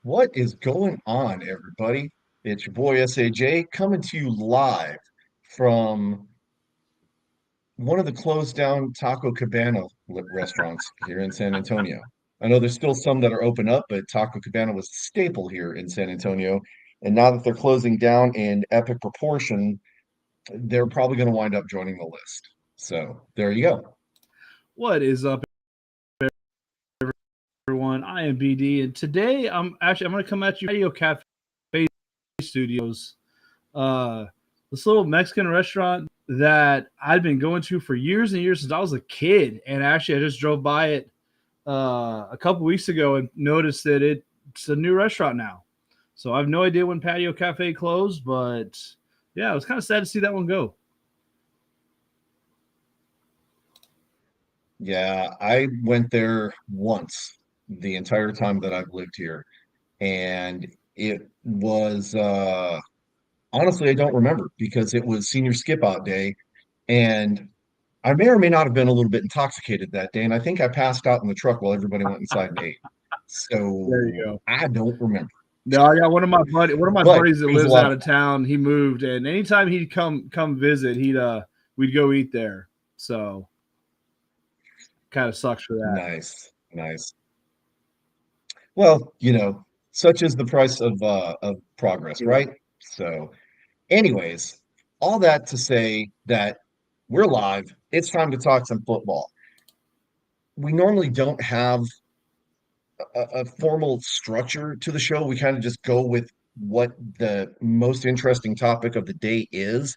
What is going on, everybody? It's your boy SAJ coming to you live from one of the closed down Taco Cabana restaurants here in San Antonio. I know there's still some that are open up, but Taco Cabana was a staple here in San Antonio. And now that they're closing down in epic proportion, they're probably going to wind up joining the list. So there you go. What is up, everyone? I am BD, and today I'm going to come at you Radio Cafe Studios, uh, this little Mexican restaurant that I'd been going to for years and years since I was a kid. And actually, I just drove by it a couple weeks ago and noticed that it's a new restaurant now. So I have no idea when Patio Cafe closed, but yeah, it was kind of sad to see that one go. Yeah, I went there once the entire time that I've lived here, and it was honestly, I don't remember because it was senior skip out day, and I may or may not have been a little bit intoxicated that day, and I think I passed out in the truck while everybody went inside and ate. There you So go. I don't remember, No, I got one of my but buddies that it was a lives lot out of of town. He moved, and anytime he'd come visit, we'd go eat there. So kind of sucks for fun. that. Nice, nice. Well, such is the price of progress, Yeah. right? So, anyways, all that to say that we're live. It's time to talk some football. We normally don't have a formal structure to the show. We kind of just go with what the most interesting topic of the day is.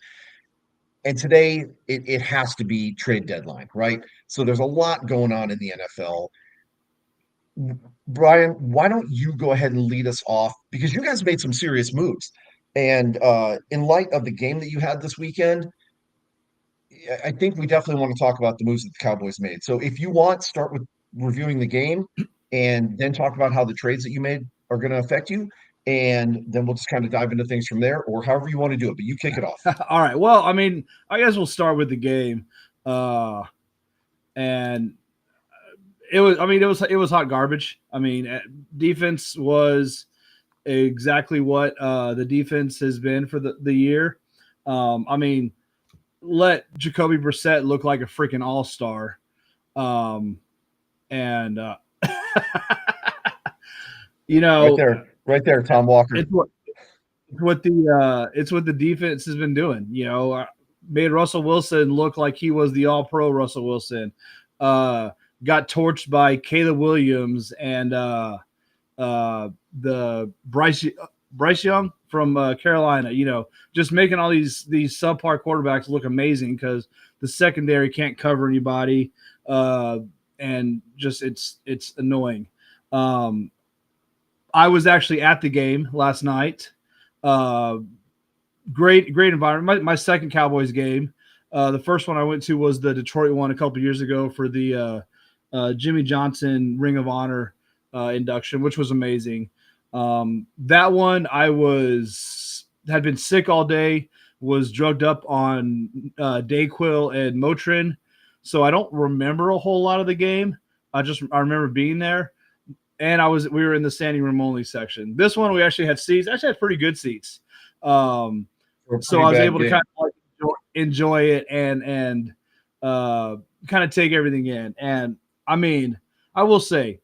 And today it has to be trade deadline, right? So there's a lot going on in the NFL. Brian, why don't you go ahead and lead us off? Because you guys made some serious moves. And in light of the game that you had this weekend, I think we definitely want to talk about the moves that the Cowboys made. So if you want, start with reviewing the game and then talk about how the trades that you made are going to affect you. And then we'll just kind of dive into things from there or however you want to do it. But you kick it off. All right. Well, I mean, I guess we'll start with the game, and it was. I mean, it was hot garbage. I mean, defense was exactly what the defense has been for the year. I mean, let Jacoby Brissett look like a freaking all-star. Um, and you know, Right there, Tom Walker. it's what the defense has been doing. Made Russell Wilson look like he was the All-Pro Russell Wilson. Uh, got torched by Caleb Williams and the Bryce Young from Carolina. Just making all these subpar quarterbacks look amazing because the secondary can't cover anybody, and just it's annoying. Um, I was actually at the game last night. Uh, great environment. My second Cowboys game. The first one I went to was the Detroit one a couple years ago for the Jimmy Johnson Ring of Honor induction, which was amazing. That one had been sick all day, was drugged up on Dayquil and Motrin, so I don't remember a whole lot of the game. I remember being there, and we were in the standing room only section. This one we actually had seats. Actually had pretty good seats. Um, For a so pretty I was bad able to game. kind of like enjoy it and kind of take everything in. And I mean, I will say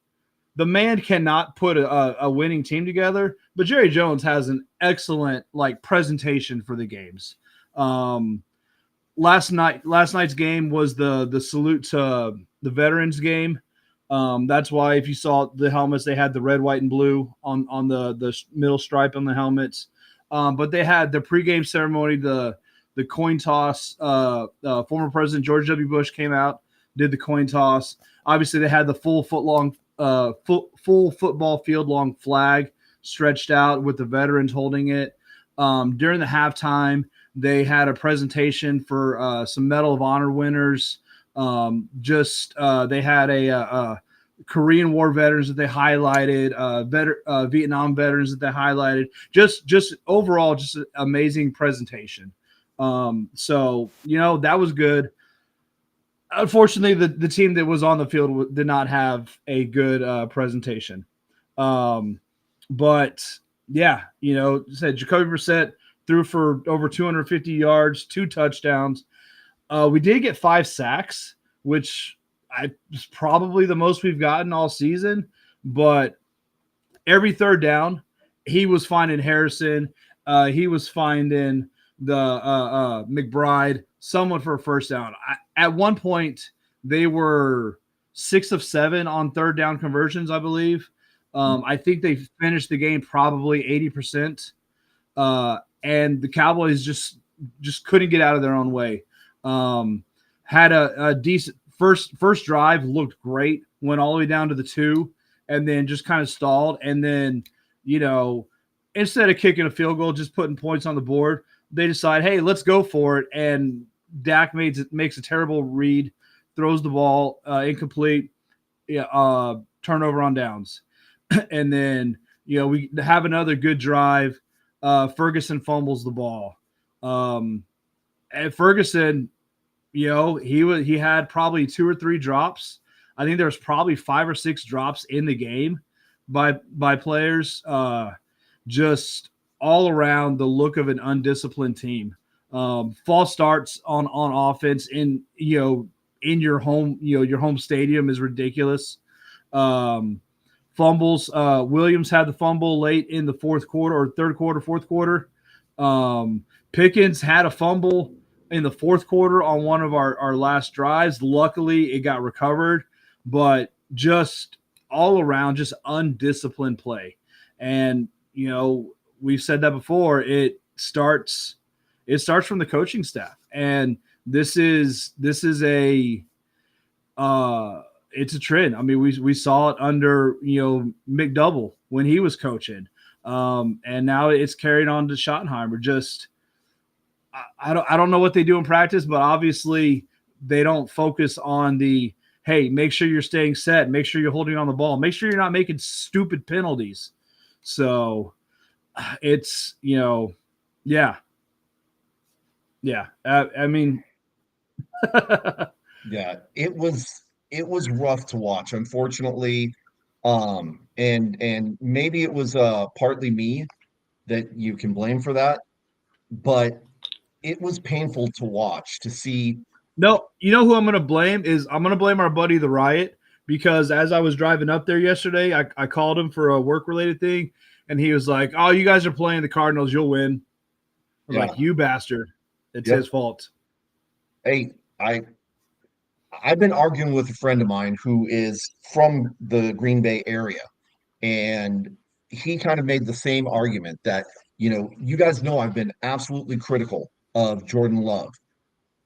the man cannot put a winning team together, but Jerry Jones has an excellent like presentation for the games. Um, last night's game was the salute to the veterans game. That's why if you saw the helmets, they had the red, white, and blue on the middle stripe on the helmets. But they had the pregame ceremony, the coin toss. Former President George W. Bush came out, did the coin toss. Obviously, they had the full football field long flag stretched out with the veterans holding it. During the halftime, they had a presentation for some Medal of Honor winners. They had a Korean War veterans that they highlighted, Vietnam veterans that they highlighted. Just overall, just an amazing presentation. So that was good. Unfortunately, the team that was on the field did not have a good presentation. Um, But yeah, said Jacoby Brissett threw for over 250 yards, 2 touchdowns. We did get 5 sacks, which is probably the most we've gotten all season. But every third down, he was finding Harrison. He was finding the McBride, someone for a first down. At one point, they were 6 of 7 on third down conversions, I believe. I think they finished the game probably 80%. And the Cowboys just couldn't get out of their own way. Had a decent first drive, looked great, went all the way down to the 2, and then just kind of stalled. And then, instead of kicking a field goal, just putting points on the board, they decide, hey, let's go for it. And Dak makes a terrible read, throws the ball incomplete, turnover on downs. And then, we have another good drive. Ferguson fumbles the ball. And Ferguson, he had probably 2 or 3 drops. I think there was probably 5 or 6 drops in the game by players. Just all around the look of an undisciplined team. False starts on offense in your home stadium is ridiculous. Fumbles. Williams had the fumble late in the fourth quarter or third quarter, fourth quarter. Pickens had a fumble in the fourth quarter on one of our last drives. Luckily, it got recovered, but just all around, just undisciplined play. And, we've said that before. It starts from the coaching staff. And this is it's a trend. I mean, we saw it under, McDouble when he was coaching. And now it's carried on to Schottenheimer. Just, I don't know what they do in practice, but obviously they don't focus on hey, make sure you're staying set, make sure you're holding on the ball, make sure you're not making stupid penalties. So it's, yeah. I mean, Yeah, it was rough to watch, unfortunately. And maybe it was partly me that you can blame for that, but it was painful to watch to see. no, who I'm going to blame is I'm going to blame our buddy the Riot, because as I was driving up there yesterday, I called him for a work related thing, and he was like, "Oh, you guys are playing the Cardinals, you'll win." I was Yeah, like, "You bastard! It's yep. his fault." Hey, I've been arguing with a friend of mine who is from the Green Bay area, and he kind of made the same argument that, you guys know I've been absolutely critical of Jordan Love.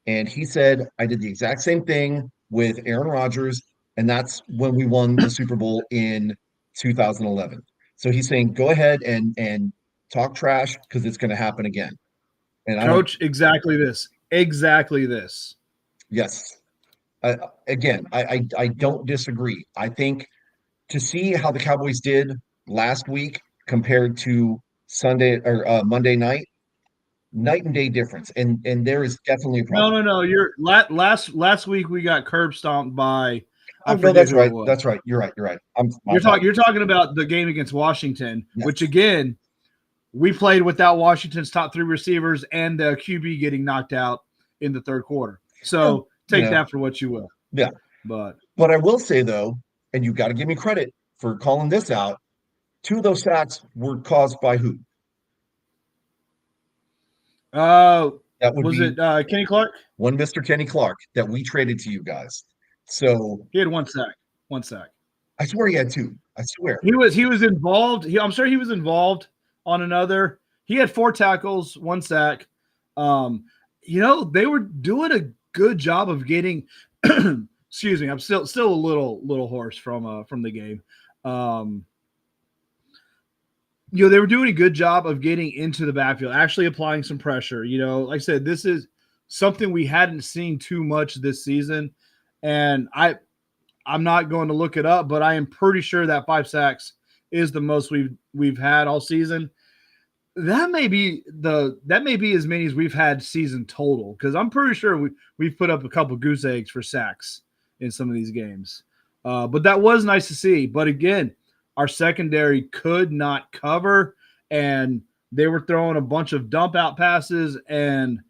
And he said, I did the exact same thing with Aaron Rodgers, and that's when we won the Super Bowl in 2011. So he's saying, go ahead and talk trash because it's going to happen again. And I don't, Coach, exactly this. Exactly this. yes, I, again, I don't disagree. I think to see how the Cowboys did last week compared to Sunday or Monday night and day difference, and there is definitely a problem. No. You're last week we got curb stomped by, Oh I no, forget that's who it right. was. That's right. You're right. You're right. I'm my You're apologies. talking about the game against Washington, which Yes. again we played without Washington's top 3 receivers and the QB getting knocked out in the third quarter. And So take that for what you will. yeah. But But I will say though, and you got to give me credit for calling this out. 2 of those sacks were caused by who? uh, That would was be it Kenny Clark? one Mr. Kenny Clark that we traded to you guys. So He had 1 sack. 1 sack. I swear he had 2. I swear. He was involved. I'm sure he was involved on another. He had 4 tackles, 1 sack. They were doing a good job of getting. Excuse me, I'm still a little hoarse from the game. They were doing a good job of getting into the backfield, actually applying some pressure. Like I said, this is something we hadn't seen too much this season, and I'm not going to look it up, but I am pretty sure that 5 sacks is the most we've had all season. That may be as many as we've had season total, because I'm pretty sure we've put up a couple goose eggs for sacks in some of these games. But that was nice to see. But again, our secondary could not cover, and they were throwing a bunch of dump out passes. And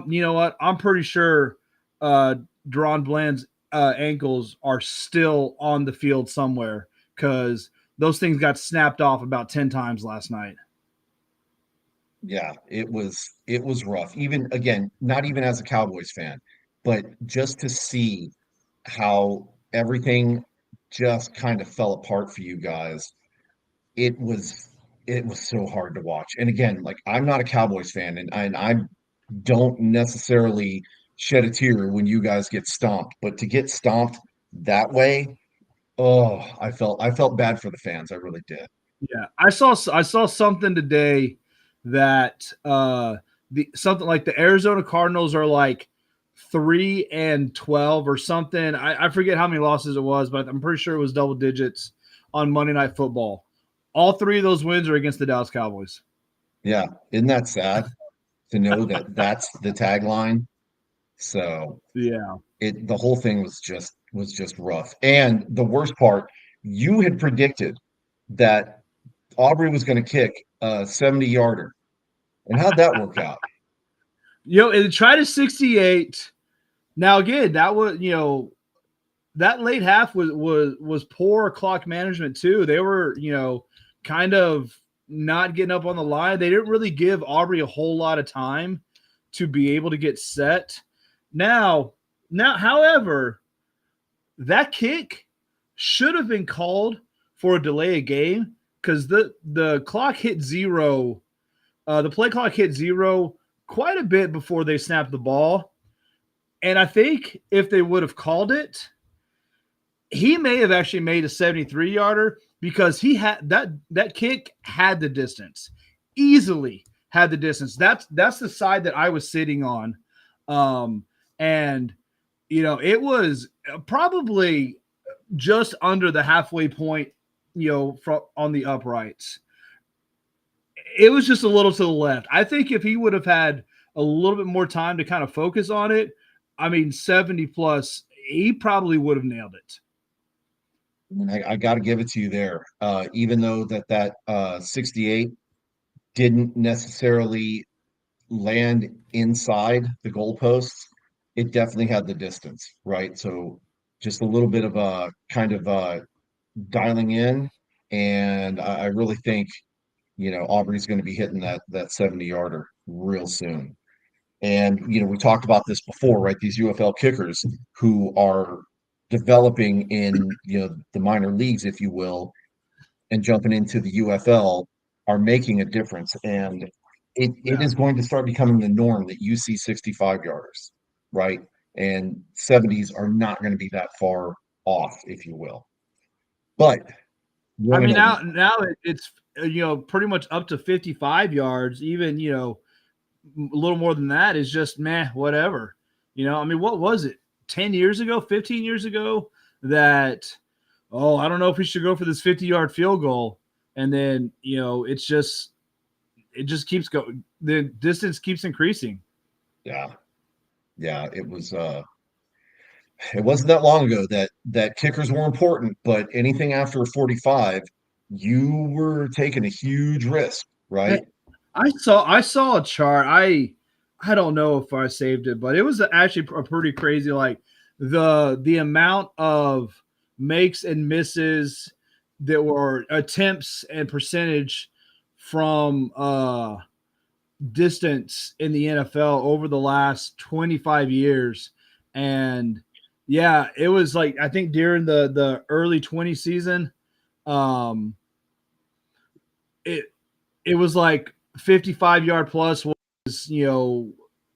you know what? I'm pretty sure Deron Bland's ankles are still on the field somewhere because those things got snapped off about 10 times last night. Yeah, it was rough. Even again, not even as a Cowboys fan, but just to see how everything just kind of fell apart for you guys. It was it was so hard to watch. And again, like I'm not a Cowboys fan and I don't necessarily shed a tear when you guys get stomped, but to get stomped that way, oh, I felt bad for the fans. I really did. Yeah, I saw something today that the something like the Arizona Cardinals are like 3-12 or something. I forget how many losses it was, but I'm pretty sure it was double digits on Monday Night Football. All three of those wins are against the Dallas Cowboys. Yeah, isn't that sad to know that that's the tagline? So Yeah. the whole thing was just rough. And the worst part, you had predicted that Aubrey was going to kick a 70-yarder. And how'd that work out? And try to 68. Now again, that was that late half was poor clock management too. They were, kind of not getting up on the line. They didn't really give Aubrey a whole lot of time to be able to get set. Now, however, that kick should have been called for a delay of game because the clock hit zero. The play clock hit zero quite a bit before they snapped the ball. And I think if they would have called it, he may have actually made a 73 yarder because he had that kick had the distance, easily had the distance. That's the side that I was sitting on. And it was probably just under the halfway point, from on the uprights. It was just a little to the left. I think if he would have had a little bit more time to kind of focus on it, I mean, 70 plus, he probably would have nailed it. And I got to give it to you there. Even though that 68 didn't necessarily land inside the goalposts, it definitely had the distance, right? So just a little bit of a kind of dialing in, and I really think Aubrey's going to be hitting that 70-yarder real soon. And we talked about this before, right? These UFL kickers who are developing in the minor leagues, if you will, and jumping into the UFL are making a difference. And it Yeah. is going to start becoming the norm that you see 65 yarders, right? And 70s are not going to be that far off, if you will. But I we're mean, going now it's pretty much up to 55 yards. Even a little more than that is just meh, whatever. I mean, what was it? 10 years ago, 15 years ago, that I don't know if we should go for this 50-yard field goal, and then it just keeps going. The distance keeps increasing. yeah, yeah, it wasn't that long ago that kickers were important, but anything after 45, you were taking a huge risk, right? I saw a chart. I don't know if I saved it, but it was actually a pretty crazy, like the amount of makes and misses that were attempts and percentage from distance in the NFL over the last 25 years. And yeah, it was like I think during the early 20 season, um it it was like 55-yard plus was,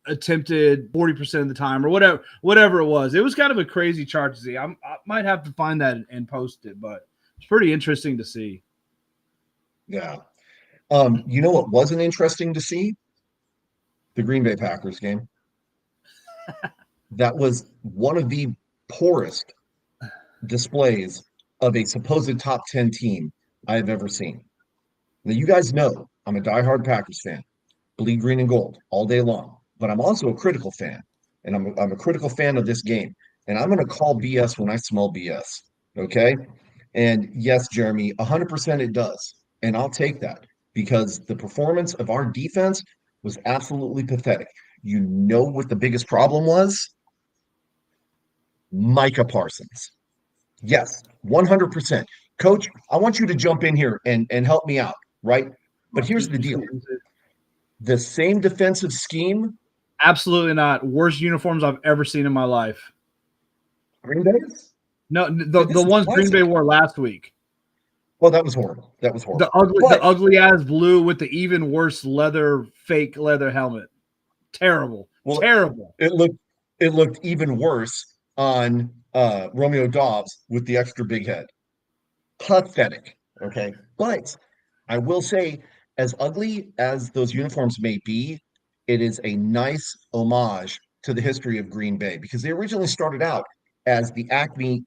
attempted 40% of the time or whatever it was. It was kind of a crazy chart to see. I might have to find that and post it, but it's pretty interesting to see. Yeah. You know what wasn't interesting to see? The Green Bay Packers game. That was one of the poorest displays of a supposed top 10 team I've ever seen. Now, you guys know I'm a diehard Packers fan, bleed green and gold all day long, but I'm also a critical fan, and I'm a critical fan of this game. And I'm going to call BS when I smell BS. Okay. And yes, Jeremy, 100% it does. And I'll take that because the performance of our defense was absolutely pathetic. You know what the biggest problem was? Micah Parsons. Yes, 100%. Coach, I want you to jump in here and help me out, right? But here's the deal. The same defensive scheme, Absolutely not. Worst uniforms I've ever seen in my life. Green Bay's? No, This the is ones Green Bay classic. wore last week. Well, that was horrible. That was The horrible. ugly, the But ugly ass blue with the even worse fake leather helmet. Terrible, well, terrible. it looked it looked even worse on Romeo Dobbs with the extra big head. Pathetic. Okay. But I will say, as ugly as those uniforms may be, it is a nice homage to the history of Green Bay because they originally started out as the Acme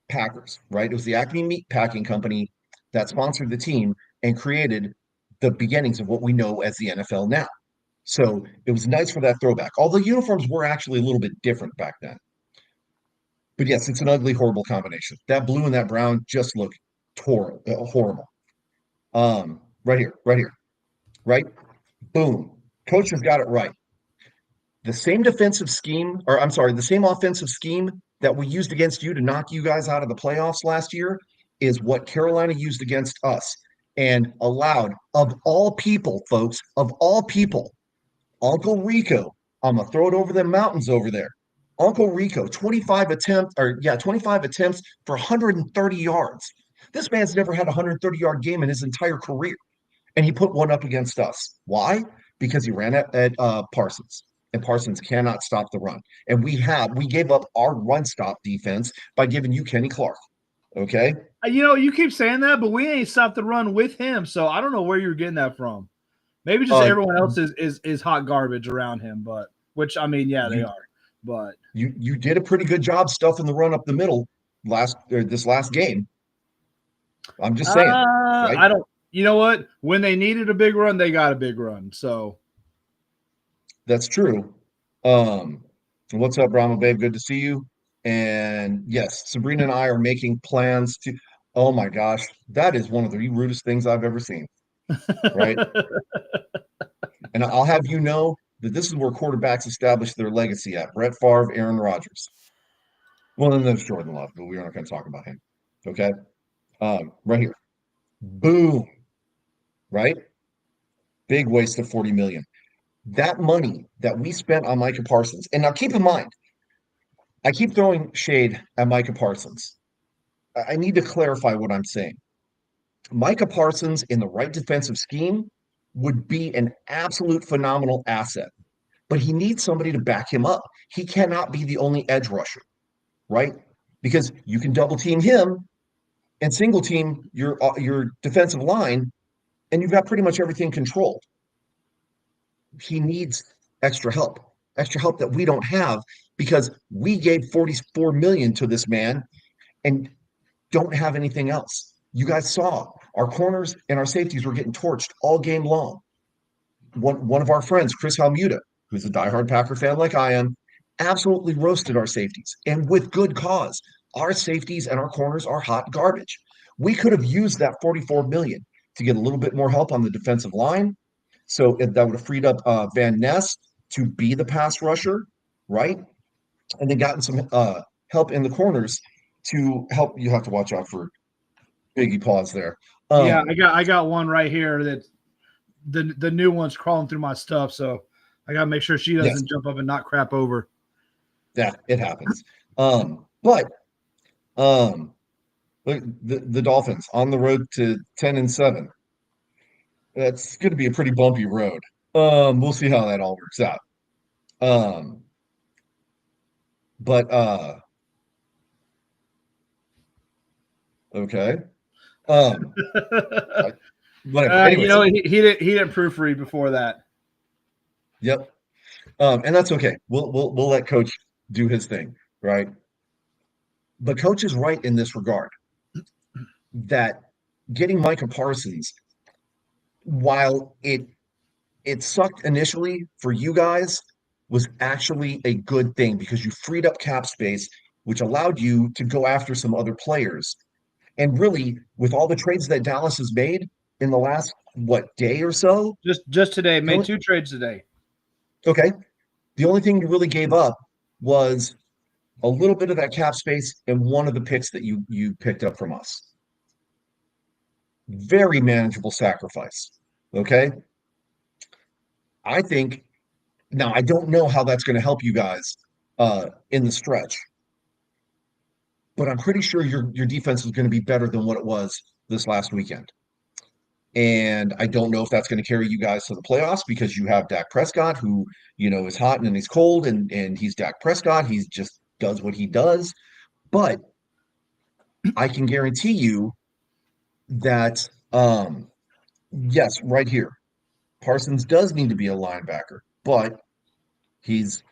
Packers, right? It was the Acme Meat Packing Company that sponsored the team and created the beginnings of what we know as the NFL now. So it was nice for that throwback. Although uniforms were actually a little bit different back then. But yes, it's an ugly, horrible combination. That blue and that brown just look horrible. Right here, right? Boom. Coach has got it right. The same defensive scheme, or I'm sorry, the same offensive scheme that we used against you to knock you guys out of the playoffs last year is what Carolina used against us and allowed, of all people, folks, of all people, Uncle Rico, I'm gonna throw it over the mountains over there. Uncle Rico, 25 attempts for 130 yards. This man's never had a 130-yard game in his entire career, and he put one up against us. Why? Because he ran at Parsons, and Parsons cannot stop the run. And we gave up our run stop defense by giving you Kenny Clark. Okay, You keep saying that, but we ain't stopped the run with him. So I don't know where you're getting that from. Maybe just uh, everyone else is hot garbage around him, but which I mean, yeah, they you are. But you did a pretty good job stuffing the run up the middle this last game. I'm just saying, right? I don't. You know what? When they needed a big run, they got a big run. So That's true. Um, what's up, Brahma Babe? Good to see you. And yes, Sabrina and I are making plans to. Oh my gosh, that is one of the rudest things I've ever seen, right? And I'll have you know that this is where quarterbacks establish their legacy at. Brett Favre, Aaron Rodgers. Well, then there's Jordan Love, but we're not going to talk about him. Okay. Right here. Boom. Right? Big waste of 40 million. That money that we spent on Micah Parsons, and now keep in mind, I keep throwing shade at Micah Parsons. I need to clarify what I'm saying. Micah Parsons in the right defensive scheme would be an absolute phenomenal asset, but he needs somebody to back him up. He cannot be the only edge rusher, right? Because you can double team him and single team your defensive line, and you've got pretty much everything controlled. He needs extra help that we don't have because we gave 44 million to this man and don't have anything else. You guys saw our corners and our safeties were getting torched all game long. One of our friends, Chris Halmuda, who's a diehard Packer fan like I am, absolutely roasted our safeties, and with good cause. Our safeties and our corners are hot garbage. We could have used that 44 million to get a little bit more help on the defensive line. So that would have freed up Van Ness to be the pass rusher, right? And then gotten some help in the corners to help. You have to watch out for Biggie Paws there. yeah, Um, I got one right here that the new one's crawling through my stuff. So I got to make sure she yes, doesn't jump up and knock crap over. yeah, it happens. But um, look, the Dolphins on the road to 10-7. That's going to be a pretty bumpy road. We'll see how that all works out. Um, but okay. Um, I, whatever. Anyways, He didn't proofread before that. yep. And that's okay. We'll let Coach do his thing, right? But Coach is right in this regard that getting Micah Parsons, while it sucked initially for you guys, was actually a good thing because you freed up cap space, which allowed you to go after some other players And really, with all the trades that Dallas has made in the last what day or so, Just today, the made only, 2 trades today. okay, the only thing you really gave up was a little bit of that cap space and one of the picks that you picked up from us. Very manageable sacrifice. Okay. I think now I don't know how that's going to help you guys in the stretch, but I'm pretty sure your defense is going to be better than what it was this last weekend. And I don't know if that's going to carry you guys to the playoffs because you have Dak Prescott, who is hot and then he's cold, and he's Dak Prescott. He's just does what he does. But I can guarantee you that yes, right here, Parsons does need to be a linebacker, but he's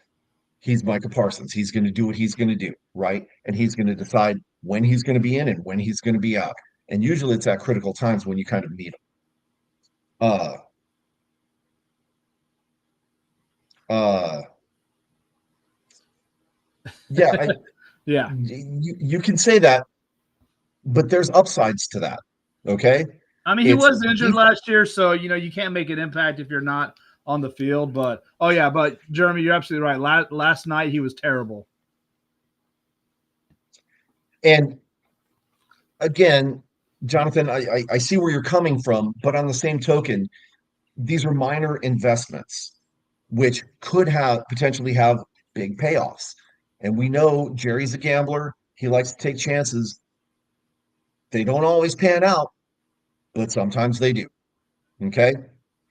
he's Micah Parsons. He's going to do what he's going to do, right? And he's going to decide when he's going to be in and when he's going to be out. And usually it's at critical times when you kind of need him. Uh, uh, yeah, Yeah. you can say that, but there's upsides to that. Okay, I mean, he it's was injured deep. last year, so you can't make an impact if you're not on the field. But oh yeah, but Jeremy, you're absolutely right. Last night he was terrible. And again, Jonathan, I see where you're coming from, but on the same token, these are minor investments which could have potentially have big payoffs. And we know Jerry's a gambler. He likes to take chances. They don't always pan out, but sometimes they do. Okay.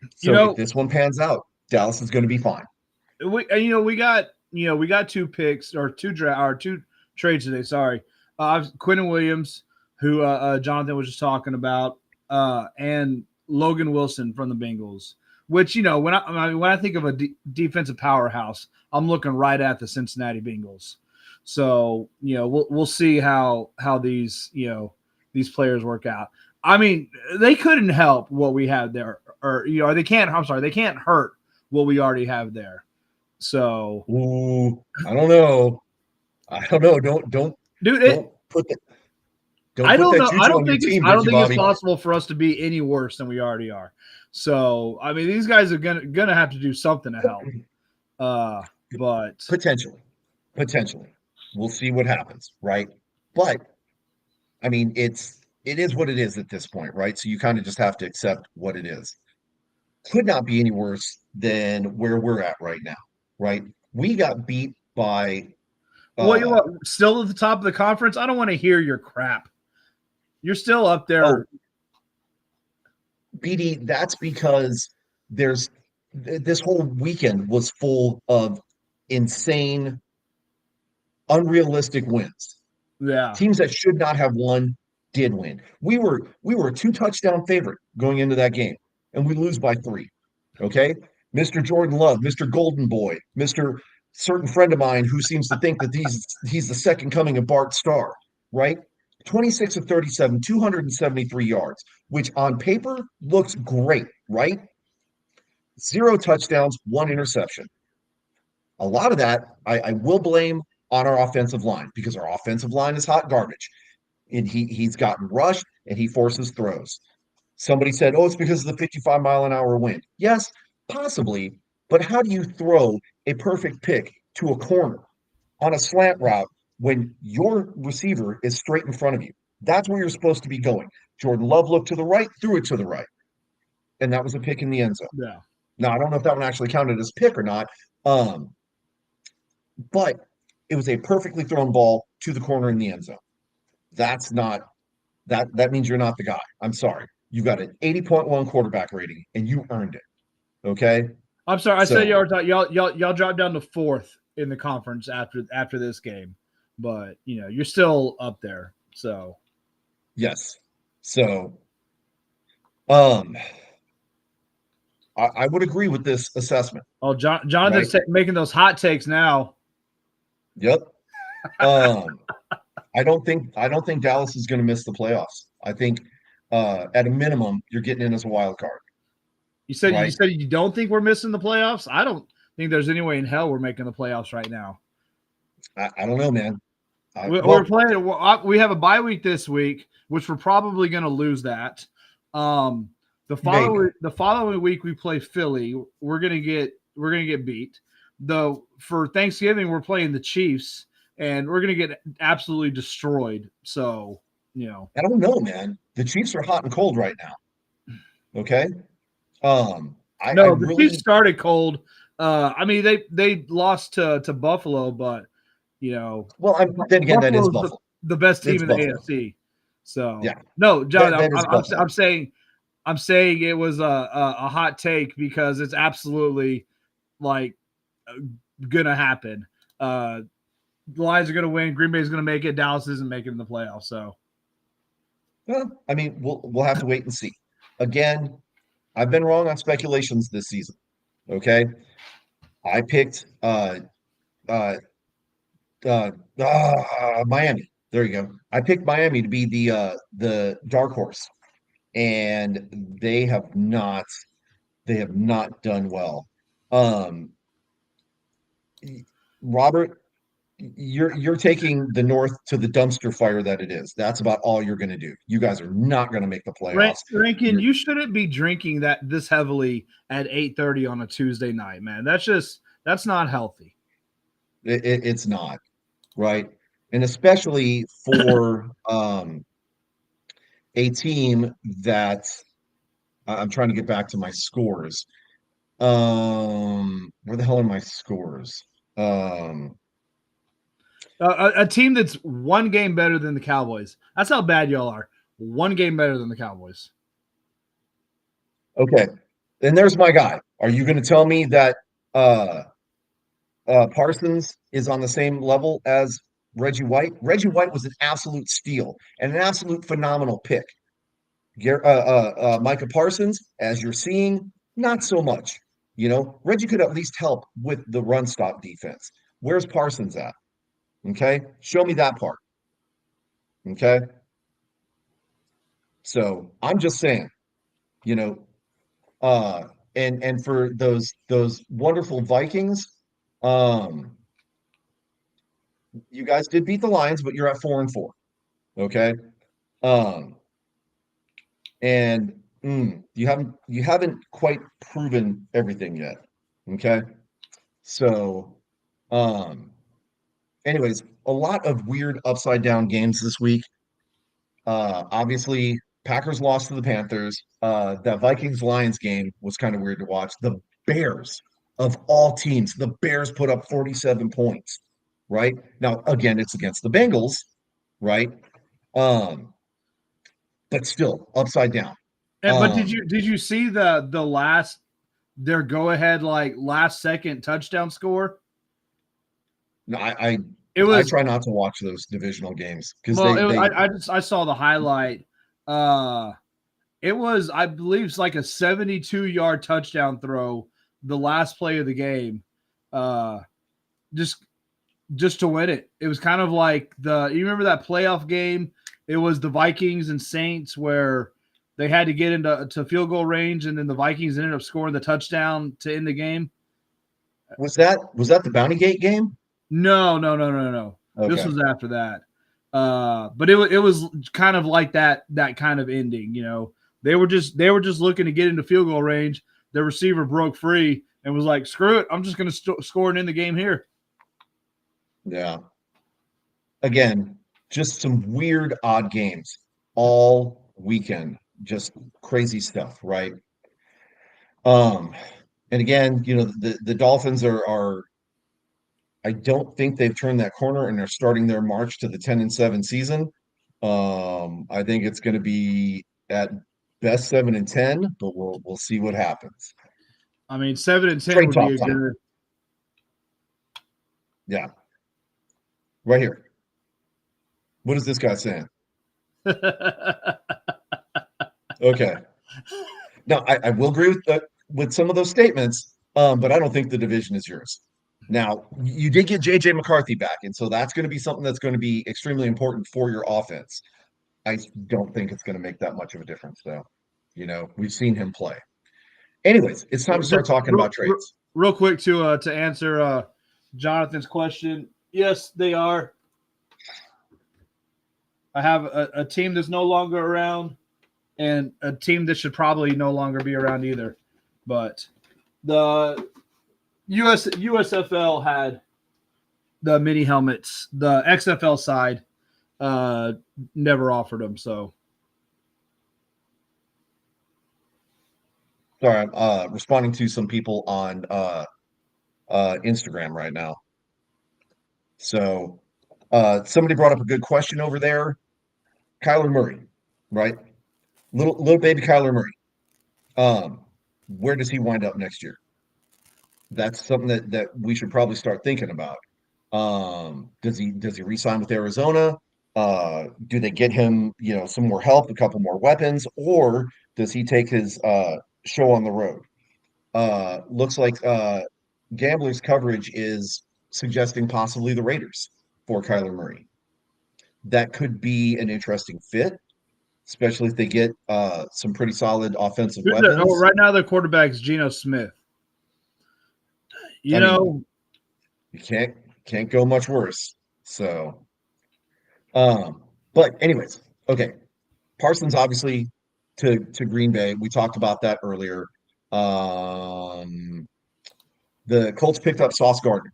You So if know, this one pans out, Dallas is going to be fine. we got 2 picks or two trades today. Sorry, Quentin Williams, who Jonathan was just talking about, and Logan Wilson from the Bengals. Which when I think of a defensive powerhouse, I'm looking right at the Cincinnati Bengals. So we'll see how these players work out. I mean, they couldn't help what we had there, or they can't. I'm sorry, they can't hurt what we already have there. So, Ooh, I don't know. I don't know. dude, Don't put that don't I put don't that know. juju on your team, I don't Ricky think it's Bobby. possible for us to be any worse than we already are. So, I mean, these guys are gonna have to do something to help. But Potentially. Potentially. We'll see what happens, right? But I mean, it is what it is at this point, right? So you kind of just have to accept what it is. Could not be any worse than where we're at right now, right? We got beat by what you uh want? Still at the top of the conference? I don't want to hear your crap. You're still up oh, there. BD, that's because this whole weekend was full of insane, unrealistic wins. Yeah, Teams that should not have won did win. We were a 2 touchdown favorite going into that game, and we lose by 3. Okay, Mr. Jordan Love, Mr. Golden Boy, Mr. Certain friend of mine who seems to think that he's the second coming of Bart Starr, right? 26 of 37, 273 yards, which on paper looks great, right? 0 touchdowns, 1 interception. A lot of that I will blame on our offensive line because our offensive line is hot garbage. And he's gotten rushed and he forces throws. Somebody said, "Oh, it's because of the 55-mile-an-hour wind." Yes, possibly, but how do you throw a perfect pick to a corner on a slant route when your receiver is straight in front of you? That's where you're supposed to be going. Jordan Love looked to the right, threw it to the right, and that was a pick in the end zone. yeah. Now, I don't know if that one actually counted as pick or not, um, but it was a perfectly thrown ball to the corner in the end zone. That's not that means you're not the guy. I'm sorry. You got an 80.1 quarterback rating and you earned it. Okay. I'm sorry. I said So y'all dropped down to 4th in the conference after this game, but you're still up there. So yes. So um I would agree with this assessment, oh, right? Jonathan's making those hot takes now. Yep. Um I don't think Dallas is gonna miss the playoffs. I think at a minimum you're getting in as a wild card, You right? said you don't think we're missing the playoffs. I don't think there's any way in hell we're making the playoffs right now. I don't know, man. We're playing. We have a bye week this week, which we're probably going to lose that. Maybe. The following week we play Philly. We're gonna get beat. Though for Thanksgiving we're playing the Chiefs, and we're gonna get absolutely destroyed. So I don't know, man. The Chiefs are hot and cold right now. Okay. I no, the Chiefs really, started cold. I mean they lost to Buffalo, but well, then again, that is Buffalo's Buffalo. the best team It's in the Buffalo. AFC. So Yeah, no, John, that is Buffalo. I'm saying it was a hot take because it's absolutely like gonna happen. The Lions are gonna win. Green Bay's gonna make it. Dallas isn't making the playoffs. So Well, I mean, we'll have to wait and see. Again, I've been wrong on speculations this season. Okay. I picked uh uh Miami. There you go. I picked Miami to be the dark horse, and they have not done well. Um Robert, you're taking the North to the dumpster fire that it is. That's about all you're going to do. You guys are not going to make the playoffs. Rankin, You're you shouldn't be drinking that this heavily at 8:30 on a Tuesday night, man. That's not healthy. it's not, right? And especially for a team that I'm trying to get back to my scores. Where the hell are my scores? Um, A team that's one game better than the Cowboys. That's how bad y'all are. One game better than the Cowboys. okay, and there's my guy. Are you going to tell me that uh Parsons is on the same level as Reggie White? Reggie White was an absolute steal and an absolute phenomenal pick. Micah Parsons, as you're seeing, not so much. Reggie could at least help with the run stop defense. Where's Parsons at? Okay, show me that part. Okay, so I'm just saying, you know, uh, and for those wonderful Vikings, um, you guys did beat the Lions, but you're at 4-4. Okay, um, and you haven't quite proven everything yet. Okay. So, um, anyways, a lot of weird upside down games this week. Obviously, Packers lost to the Panthers. That Vikings Lions game was kind of weird to watch. The Bears, of all teams, the Bears put up 47 points, right? Now, again, it's against the Bengals, right? Um, but still upside down. But Um, did you see the last their go ahead like last second touchdown score? no, I It I was try not to watch those divisional games because well, they they I saw the highlight. Uh, it was I believe it's like a 72-yard touchdown throw, the last play of the game. Uh, just just to win it. It was kind of like you remember that playoff game? It was the Vikings and Saints where they had to get into field goal range, and then the Vikings ended up scoring the touchdown to end the game. was that the Bounty Gate game? No. This Okay. was after that. But it was kind of like that kind of ending. They were just looking to get into field goal range. The receiver broke free and was like, "Screw it, I'm just going to score and end the game here." Yeah. Again, just some weird, odd games all weekend. Just crazy stuff, right? Um, and again, the Dolphins are I don't think they've turned that corner and they're starting their march to the 10-7 season. I think it's going to be at best 7-10, but we'll see what happens. I mean, 7-10 Trade would be talk a time. good. Yeah, right here. What is this guy saying? Okay. Now, I will agree with some of those statements, but I don't think the division is yours. Now, you did get JJ McCarthy back, and so that's going to be something that's going to be extremely important for your offense. I don't think it's going to make that much of a difference, though. We've seen him play. Anyways, it's time to start Just talking about trades. real quick to answer Jonathan's question. Yes, they are. I have a team that's no longer around, and a team that should probably no longer be around either. But the USFL had the mini helmets. The XFL side uh, never offered them. So Sorry, I'm responding to some people on Instagram right now. So somebody brought up a good question over there. Kyler Murray, right? Little baby Kyler Murray. Um, where does he wind up next year? That's something that we should probably start thinking about. Does he re-sign with Arizona? Do they get him, some more help, a couple more weapons, or does he take his show on the road? Looks like Gambler's coverage is suggesting possibly the Raiders for Kyler Murray. That could be an interesting fit, especially if they get some pretty solid offensive weapons. right now the quarterback's Geno Smith. You I mean, know, you can't go much worse. So, um, but anyways, okay. Parsons obviously to Green Bay. We talked about that earlier. Um, the Colts picked up Sauce Gardner,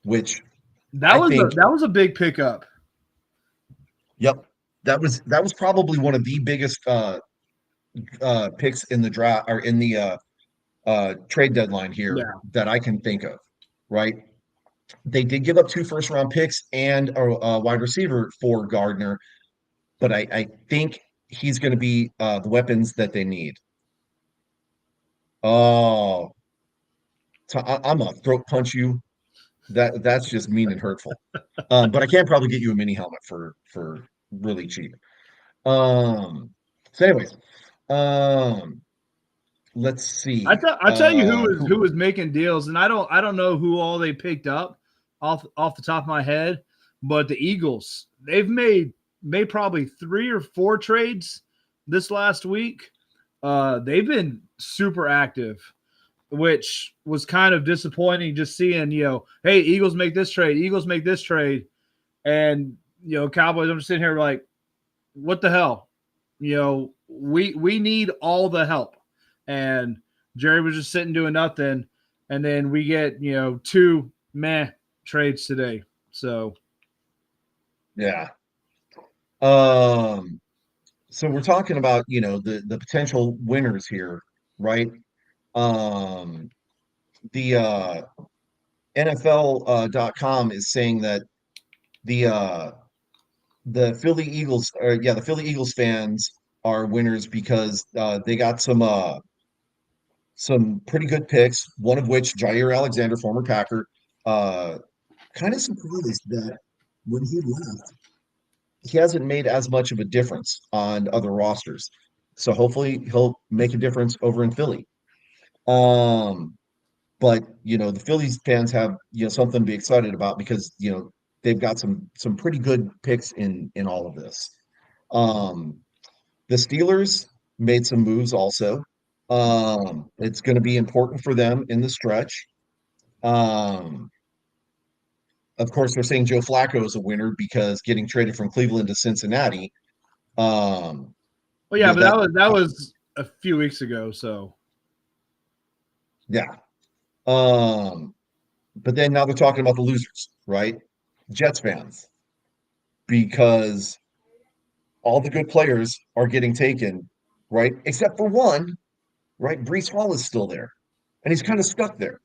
which that I was think, a big pickup. yep, that was probably one of the biggest picks in the draft or in the trade deadline here Yeah, that I can think of. Right? They did give up two first round picks and a wide receiver for Gardner, but I think he's going to be the weapons that they need. Oh, I'm gonna throat punch you. That's just mean and hurtful. But I can probably get you a mini helmet for really cheap. Um, so anyways, um, let's see. I tell you Who? who was making deals, and I don't know who all they picked up off the top of my head, but the Eagles they've made probably 3 or 4 trades this last week. They've been super active, which was kind of disappointing. Just seeing hey, Eagles make this trade, Eagles make this trade, and Cowboys. I'm just sitting here like, what the hell? We need all the help, and Jerry was just sitting doing nothing, and then we get 2 meh trades today. So Yeah. Um, so we're talking about, the potential winners here, right? Um, the NFL.com is saying that the the Philly Eagles, or yeah, the Philly Eagles fans are winners because they got some pretty good picks. One of which Jair Alexander, former Packer, uh, kind of surprised that when he left, he hasn't made as much of a difference on other rosters. So hopefully he'll make a difference over in Philly. Um, but the Phillies fans have something to be excited about because they've got some pretty good picks in all of this. Um, the Steelers made some moves also. It's going to be important for them in the stretch. Um, of course, they're saying Joe Flacco is a winner because getting traded from Cleveland to Cincinnati. Um, well, yeah, that, but that that was a few weeks ago. So yeah. Um, but then now they're talking about the losers, right? Jets fans, because all the good players are getting taken, right? Except for one, right? Brees Hall is still there, and he's kind of stuck there,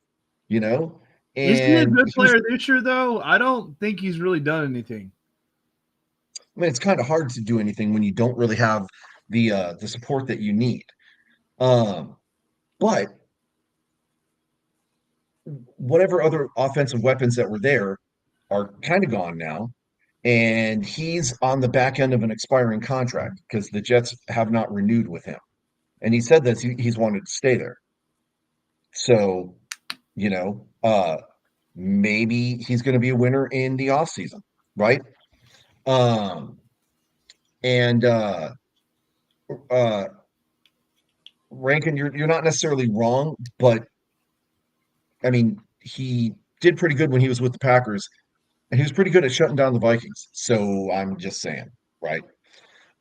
you know. is he a And good he's, player this year though? I don't think he's really done anything. I mean, it's kind of hard to do anything when you don't really have the support that you need. Um, but whatever other offensive weapons that were there are kind of gone now. And he's on the back end of an expiring contract because the Jets have not renewed with him. And he said that he's wanted to stay there. So, you know, uh, maybe he's going to be a winner in the offseason, right? Um, and uh, Rankin, you're not necessarily wrong, but I mean, he did pretty good when he was with the Packers, and he was pretty good at shutting down the Vikings. So I'm just saying. right?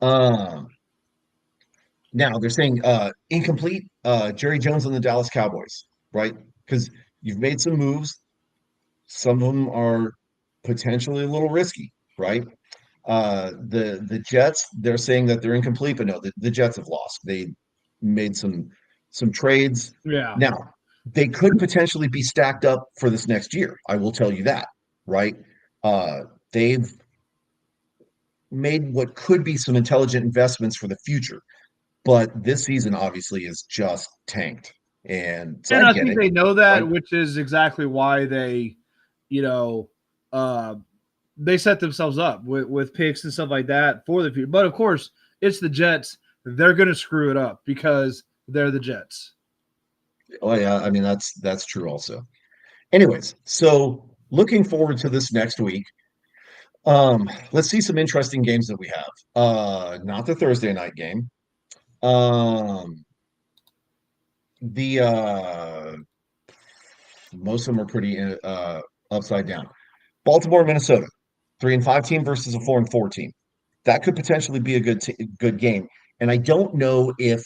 Um, Now they're saying incomplete Jerry Jones on the Dallas Cowboys, right? Because you've made some moves. Some of them are potentially a little risky, right? The Jets, they're saying that they're incomplete, but no, the Jets have lost. They made some trades. Yeah. Now, they could potentially be stacked up for this next year. I will tell you that, right? They've made what could be some intelligent investments for the future, but this season obviously is just tanked. And so I And I get think it, they know right? that, which is exactly why they, you know, uh, they set themselves up with picks and stuff like that for the future. But of course, it's the Jets. They're going to screw it up because they're the Jets. Oh yeah, I mean that's true also. Anyways, so looking forward to this next week. Let's see some interesting games that we have. Not the Thursday night game. Um, the Most of them are pretty upside down. Baltimore, Minnesota, 3-5 team versus a 4-4 team. That could potentially be a good game. And I don't know if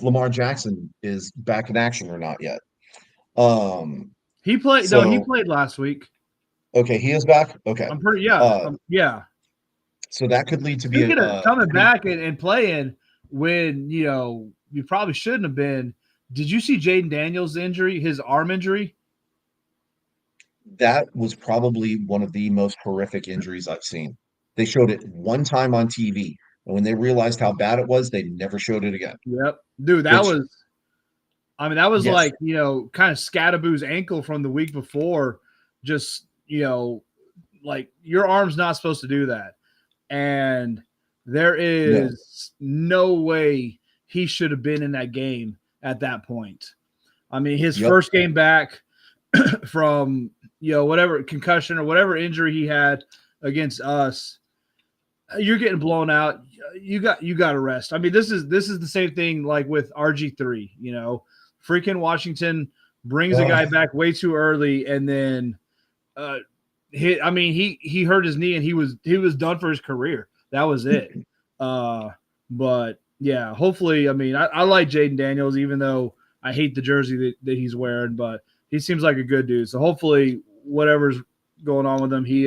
Lamar Jackson is back in action or not yet. Um, He played. No, he so played last week. okay, he is back. Okay. I'm pretty. Yeah. Uh, Yeah. so that could lead to be Speaking of a coming pretty back and playing when you probably shouldn't have been. Did you see Jaden Daniels' injury, his arm injury? that was probably one of the most horrific injuries I've seen. They showed it one time on TV, and when they realized how bad it was, they never showed it again. Yep, dude, that Which, was. I mean, that was yes, like kind of Scadaboo's ankle from the week before. Just like your arm's not supposed to do that, and there no, is no way he should have been in that game at that point. I mean, his yep, first game back from whatever concussion or whatever injury he had against us, you're getting blown out. You got to rest. I mean, this is the same thing like with RG3. Freaking Washington brings a guy back way too early, and then he hurt his knee and he was done for his career. That was it. But yeah, hopefully, I mean, I like Jaden Daniels, even though I hate the jersey that he's wearing, but he seems like a good dude. So hopefully, whatever's going on with him, he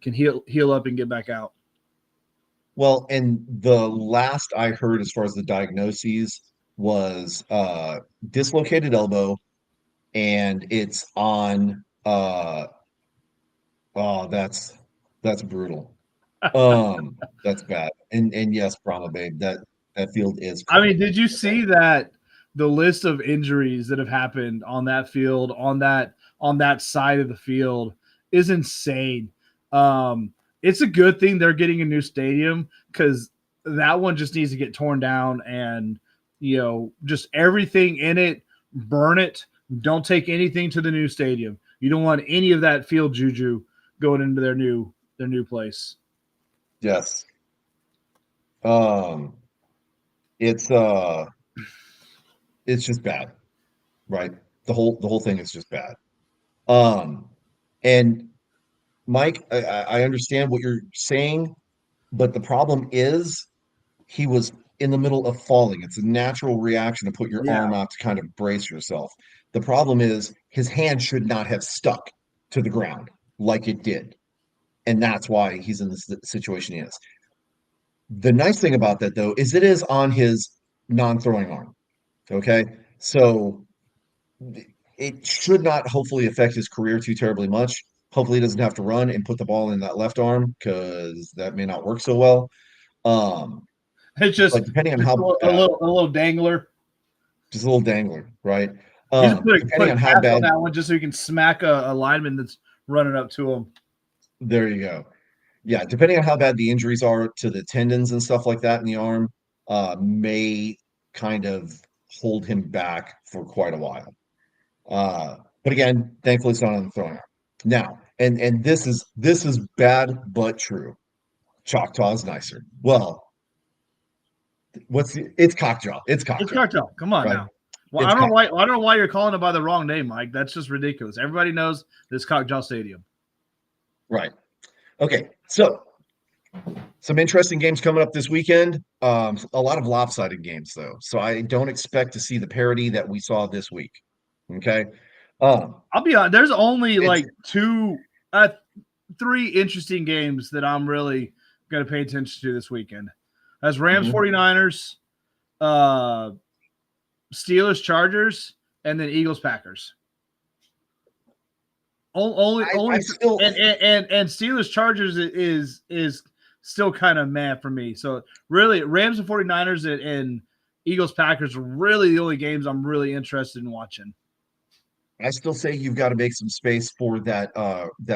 can heal up and get back out. well, and the last I heard as far as the diagnoses was dislocated elbow, and it's on oh, that's brutal. That's bad. And yes, Brahma Babe, that field is I mean, crowded. did you see that the list of injuries that have happened on that field, on that side of the field is insane. It's a good thing they're getting a new stadium because that one just needs to get torn down and just everything in it, burn it. Don't take anything to the new stadium. You don't want any of that field juju going into their new place. Yes. Um, it's uh it's just bad, right? The whole thing is just bad. Um, and Mike, I understand what you're saying, but the problem is he was in the middle of falling. It's a natural reaction to put your Yeah. arm out to kind of brace yourself. The problem is his hand should not have stuck to the ground like it did. And that's why he's in the situation he is. The nice thing about that, though, is it is on his non-throwing arm. Okay. So it should not hopefully affect his career too terribly much. Hopefully, he doesn't have to run and put the ball in that left arm because that may not work so well. Um, It's but depending on just how a bad, little dangler. just a little dangler, right? You just put Depending a on how cast on bad, that one just so you can smack a lineman that's running up to him. there you go. Yeah, depending on how bad the injuries are to the tendons and stuff like that in the arm, may kind of hold him back for quite a while. But again, thankfully it's not on the throwing arm. Now, and this is bad but true. Choctaw is nicer. Well, it's cockjaw. It's It's cockjaw, cocktail. Come on right? now. Well, I It's don't know cock. why. I don't know why you're calling it by the wrong name, Mike. That's just ridiculous. Everybody knows this Cockjaw Stadium. Right. Okay. So Some interesting games coming up this weekend. A lot of lopsided games though, so I don't expect to see the parity that we saw this week. Okay. I'll be honest. There's only It's like three interesting games that I'm really going to pay attention to this weekend. That's Rams mhm. 49ers, uh, Steelers Chargers, and then Eagles Packers. Only I still and Steelers Chargers is still kind of mad for me. So really, Rams and 49ers and Eagles Packers are really the only games I'm really interested in watching. I still say you've got to make some space for that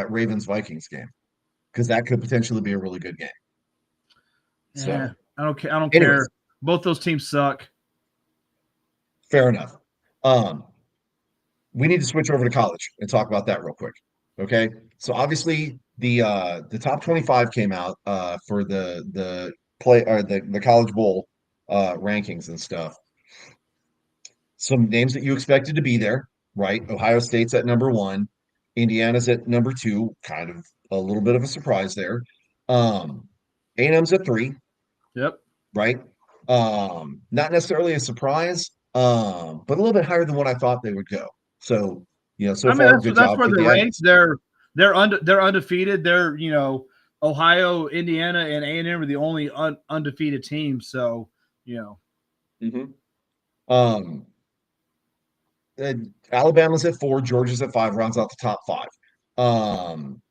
Ravens Vikings game because that could potentially be a really good game. Yeah, So, I don't care. I don't anyways, care. Both those teams suck. fair enough. Um, we need to switch over to college and talk about that real quick. Okay. So obviously the top 25 came out for the play or the college bowl rankings and stuff. Some names that you expected to be there, right? Ohio State's at number one, Indiana's at number two, kind of a little bit of a surprise there. A&M's at three, Yep. right? Not necessarily a surprise, but a little bit higher than what I thought they would go. So, so I mean far, good that's job where for the they're ranked. Aggies. They're undefeated. They're Ohio, Indiana, and A&M are the only undefeated teams. So Mhm. Um, Alabama's at four, Georgia's at five, rounds out the top five. Um,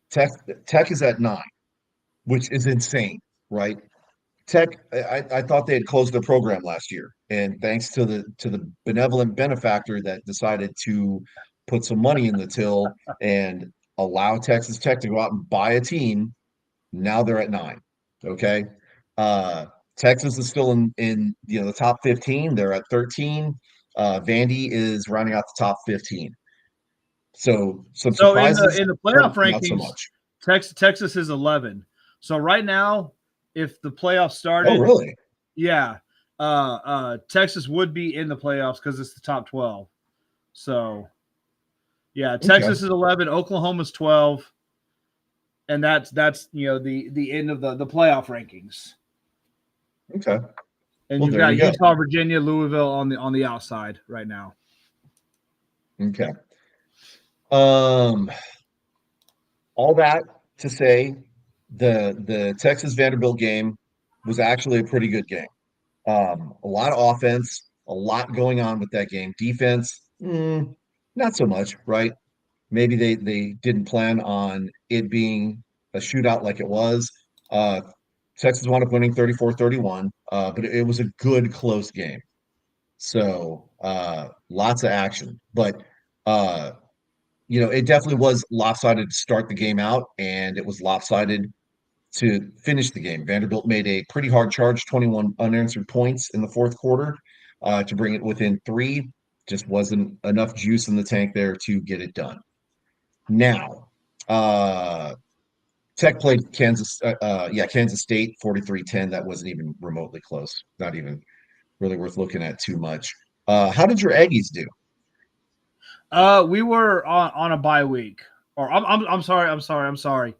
Tech Tech is at nine, which is insane, right? Tech, I thought they had closed their program last year, and thanks to the benevolent benefactor that decided to put some money in the till and allow Texas Tech to go out and buy a team, now they're at nine. Okay. Uh, Texas is still in the top 15. They're at 13. Vandy is rounding out the top 15. So some so in the surprises, playoff some not so rankings, much. Texas is 11. So right now, if the playoffs Oh, started, really? yeah, Texas would be in the playoffs because it's the top 12. So yeah, Okay. Texas is 11, Oklahoma's 12, and that's the end of the playoff rankings. Okay. And Well, you've there got you go. Utah, Virginia, Louisville on the outside right now. Okay. Um, all that to say, the Texas Vanderbilt game was actually a pretty good game. A lot of offense, a lot going on with that game. Defense, not so much, right? Maybe they didn't plan on it being a shootout like it was. Uh, Texas wound up winning 34-31, but it was a good close game. So lots of action. But it definitely was lopsided to start the game out, and it was lopsided to finish the game. Vanderbilt made a pretty hard charge, 21 unanswered points in the fourth quarter to bring it within three. Just wasn't enough juice in the tank there to get it done. Now, uh, Tech played Kansas State 43-10. That wasn't even remotely close. Not even really worth looking at too much. How did your Aggies do? We were on a bye week, or I'm sorry.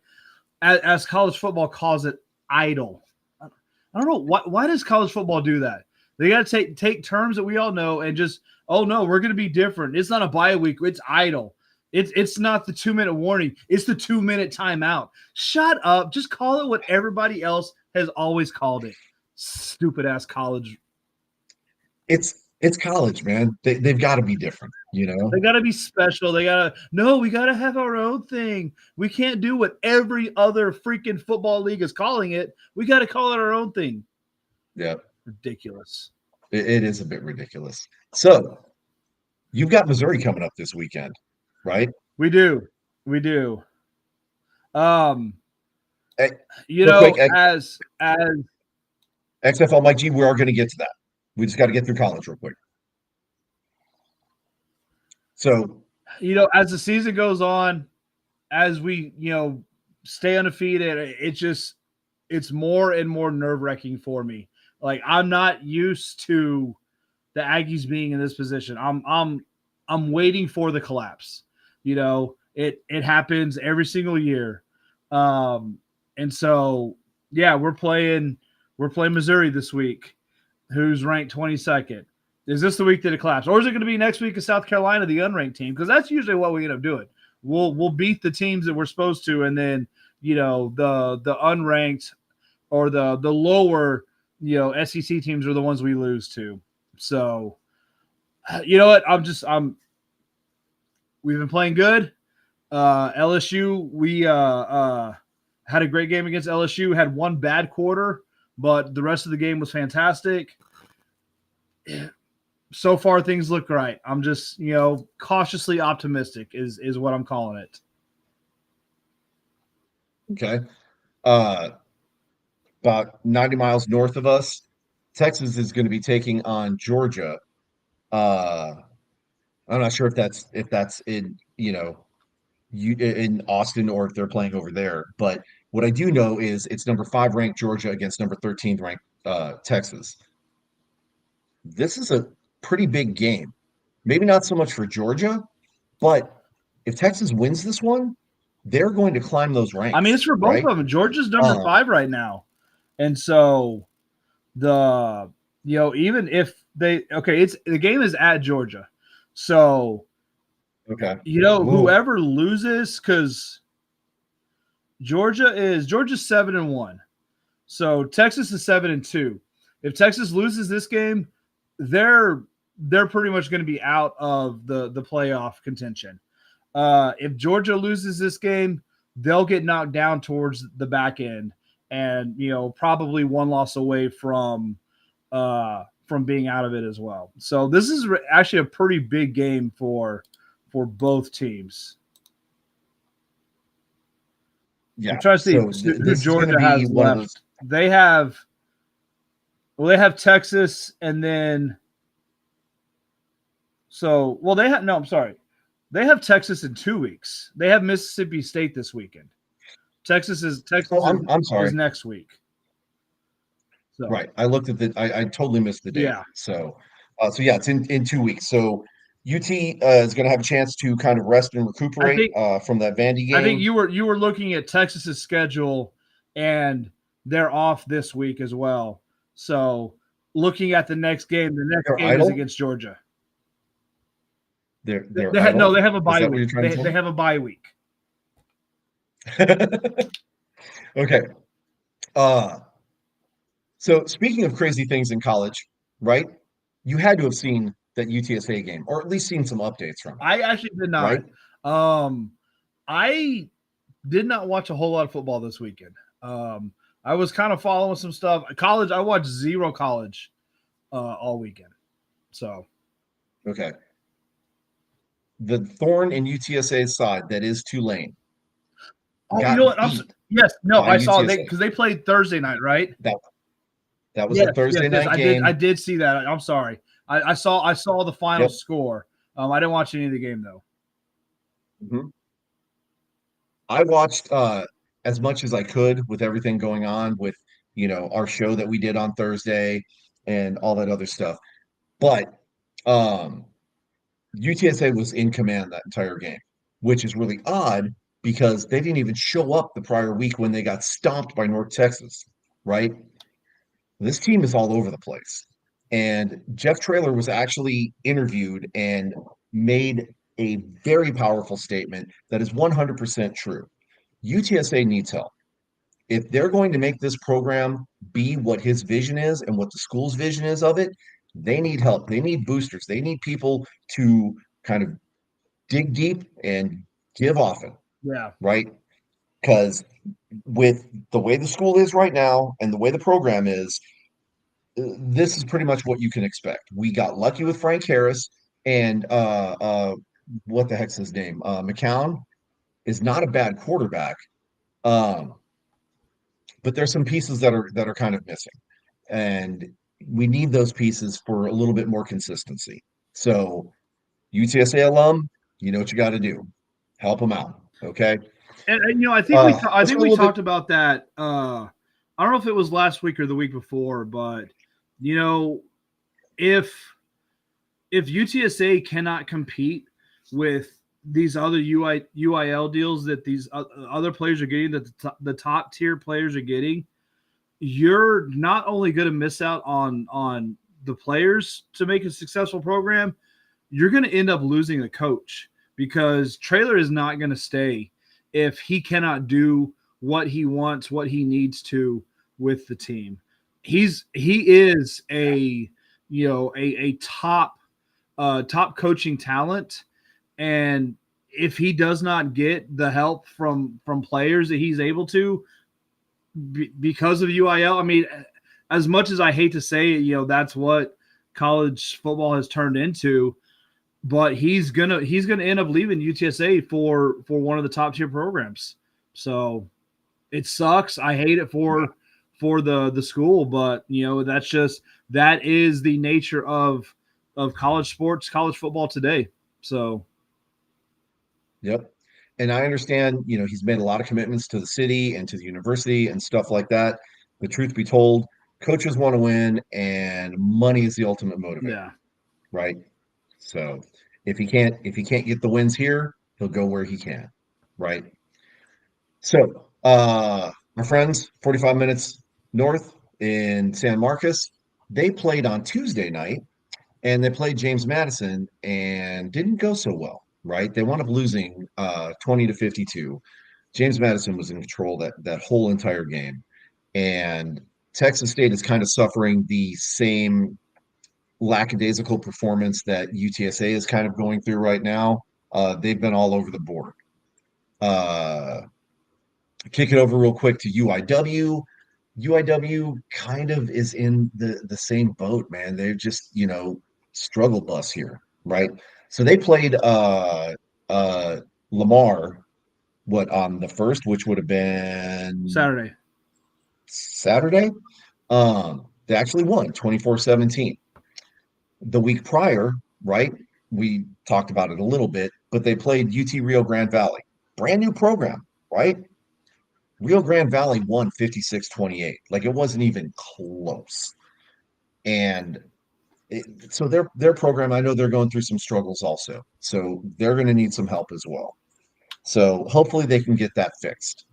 As college football calls it, idle. I don't know why does college football do that? They got to take terms that we all know and just no, we're going to be different. It's not a bye week. It's idle. It's not the 2-minute warning. It's the 2-minute timeout. Shut up. Just call it what everybody else has always called it. Stupid ass college. It's college, man. They've got to be different, They got to be special. We got to have our own thing. We can't do what every other freaking football league is calling it. We got to call it our own thing. Yeah, Ridiculous. it is a bit ridiculous. So you've got Missouri coming up this weekend, right? We do. We do. Um, Hey, real quick, as XFL Mike G, we are going to get to that. We just got to get through college real quick. So, as the season goes on, as we, stay undefeated, it's more and more nerve-wracking for me. Like, I'm not used to the Aggies being in this position. I'm waiting for the collapse. It happens every single year. And so Yeah, we're playing Missouri this week, who's ranked 22nd. Is this the week that it collapsed, or is it going to be next week of South Carolina, the unranked team? Because that's usually what we end up doing. We'll beat the teams that we're supposed to, and then the unranked or the lower SEC teams are the ones we lose to. So you know what? We've been playing good. LSU, we had a great game against LSU. Had one bad quarter, but the rest of the game was fantastic. So far, things look right. I'm just cautiously optimistic is what I'm calling it. Okay. Uh, about 90 miles north of us, Texas is going to be taking on Georgia. Uh, I'm not sure if that's in in Austin or if they're playing over there. But what I do know is it's number 5 ranked Georgia against number 13th ranked Texas. This is a pretty big game. Maybe not so much for Georgia, but if Texas wins this one, they're going to climb those I mean, ranks, it's for both right? of them. Georgia's number Um, 5 right now, and so the even if they it's the game is at Georgia, so okay. Ooh, whoever loses because Georgia's 7-1. So Texas is 7-2. If Texas loses this game, they're pretty much going to be out of the playoff contention. If Georgia loses this game, they'll get knocked down towards the back end, and probably one loss away from being out of it as well. So this is actually a pretty big game for both teams. I'm yeah. trying to see So who this is going to Georgia be has one of those. left. They have Texas, and then they have no. I'm sorry, they have Texas in 2 weeks. They have Mississippi State this weekend. Texas is Oh, Texas is, I'm sorry. is next week. So Right. I looked at I totally missed the date. yeah, So yeah, it's in 2 weeks. So UT is going to have a chance to kind of rest and I recuperate think from that Vandy I think game. you were looking at Texas's schedule, and they're off this week as well. So looking at the next They're game is idle. against Georgia. They're No, idle. they have a Is bye that what week. you're trying They to have a bye week. tell me? Okay. Uh, so speaking of crazy things in college, right? You had to have seen that UTSA game, or at least seen some updates from it, I actually did right? not. Um, I did not watch a whole lot of football this weekend. I was kind of following some stuff. College, I watched zero college all weekend. So, Okay. The thorn in UTSA's side that is Tulane oh, you know got what? beat Yes, no, by I saw UTSA. because they played Thursday night, right? That that was a Yes, yes, Thursday yes. night I game. did see that. I'm sorry. I saw the final Yep. score. I didn't watch any of the game though. Mhm. I watched as much as I could with everything going on with, our show that we did on Thursday and all that other stuff. But um UTSA was in command that entire game, which is really odd because they didn't even show up the prior week when they got stomped by North Texas, right? This team is all over the place. And Jeff Traylor was actually interviewed and made a very powerful statement that is 100% true. UTSA needs help. If they're going to make this program be what his vision is and what the school's vision is of it, they need help. They need boosters. They need people to kind of dig deep and give often, Yeah, right? Because with the way the school is right now and the way the program is, this is pretty much what you can expect. We got lucky with Frank Harris and what the heck's his name? McCown is not a bad quarterback. Um, but there's some pieces that are kind of missing. And we need those pieces for a little bit more consistency. So UTSA alum, you know what you got to do. Help them out. Okay. and I think I Let's think go a we little bit. talked about that. I don't know if it was last week or the week before, but you know, if UTSA cannot compete with these other UIL deals that these other players are getting, that the top tier players are getting, you're not only going to miss out on the players to make a successful program, you're going to end up losing a coach because Traylor is not going to stay if he cannot do what he wants, what he needs to with the team. He is a a top coaching talent, and if he does not get the help from players that he's able to because of UIL, I mean, as much as I hate to say it, that's what college football has turned into, but he's gonna end up leaving UTSA for one of the top tier programs. So it sucks. I hate it Yeah. for the school, but that is the nature of college sports, college football today. So Yep. And I understand, he's made a lot of commitments to the city and to the university and stuff like that. The truth be told, coaches want to win and money is the ultimate motivator, yeah, right? So if he can't get the wins here, he'll go where he can, right? So my friends, 45 minutes north in San Marcos, they played on Tuesday night and they played James Madison and didn't go so well, right? They wound up losing 20-52. James Madison was in control that whole entire game. And Texas State is kind of suffering the same lackadaisical performance that UTSA is kind of going through right now. They've been all over the board. Uh, Kick it over real quick to UIW. UIW kind of is in the same boat, man. They're just, struggle bus here, right? So they played Lamar what on the first, which would have been Saturday. Saturday. They actually won 24-17. The week prior, right? We talked about it a little bit, but they played UT Rio Grande Valley. Brand new program, right? Rio Grande Valley won 56-28. Like it wasn't even close. And so their program, I know they're going through some struggles also. So they're going to need some help as well. So hopefully they can get that fixed.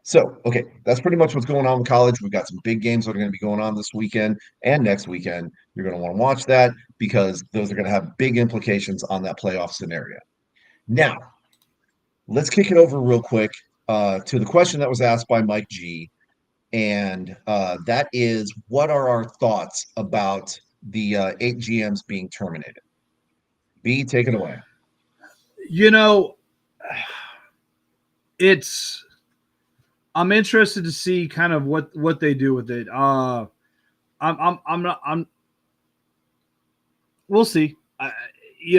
So, okay, that's pretty much what's going on with college. We've got some big games that are going to be going on this weekend and next weekend. You're going to want to watch that because those are going to have big implications on that playoff scenario. Now, let's kick it over real quick to the question that was asked by Mike G. And that is, what are our thoughts about the eight GMs being terminated? B, take it away. You know, it's I'm interested to see kind of what they do with it. I'm not I'm We'll see.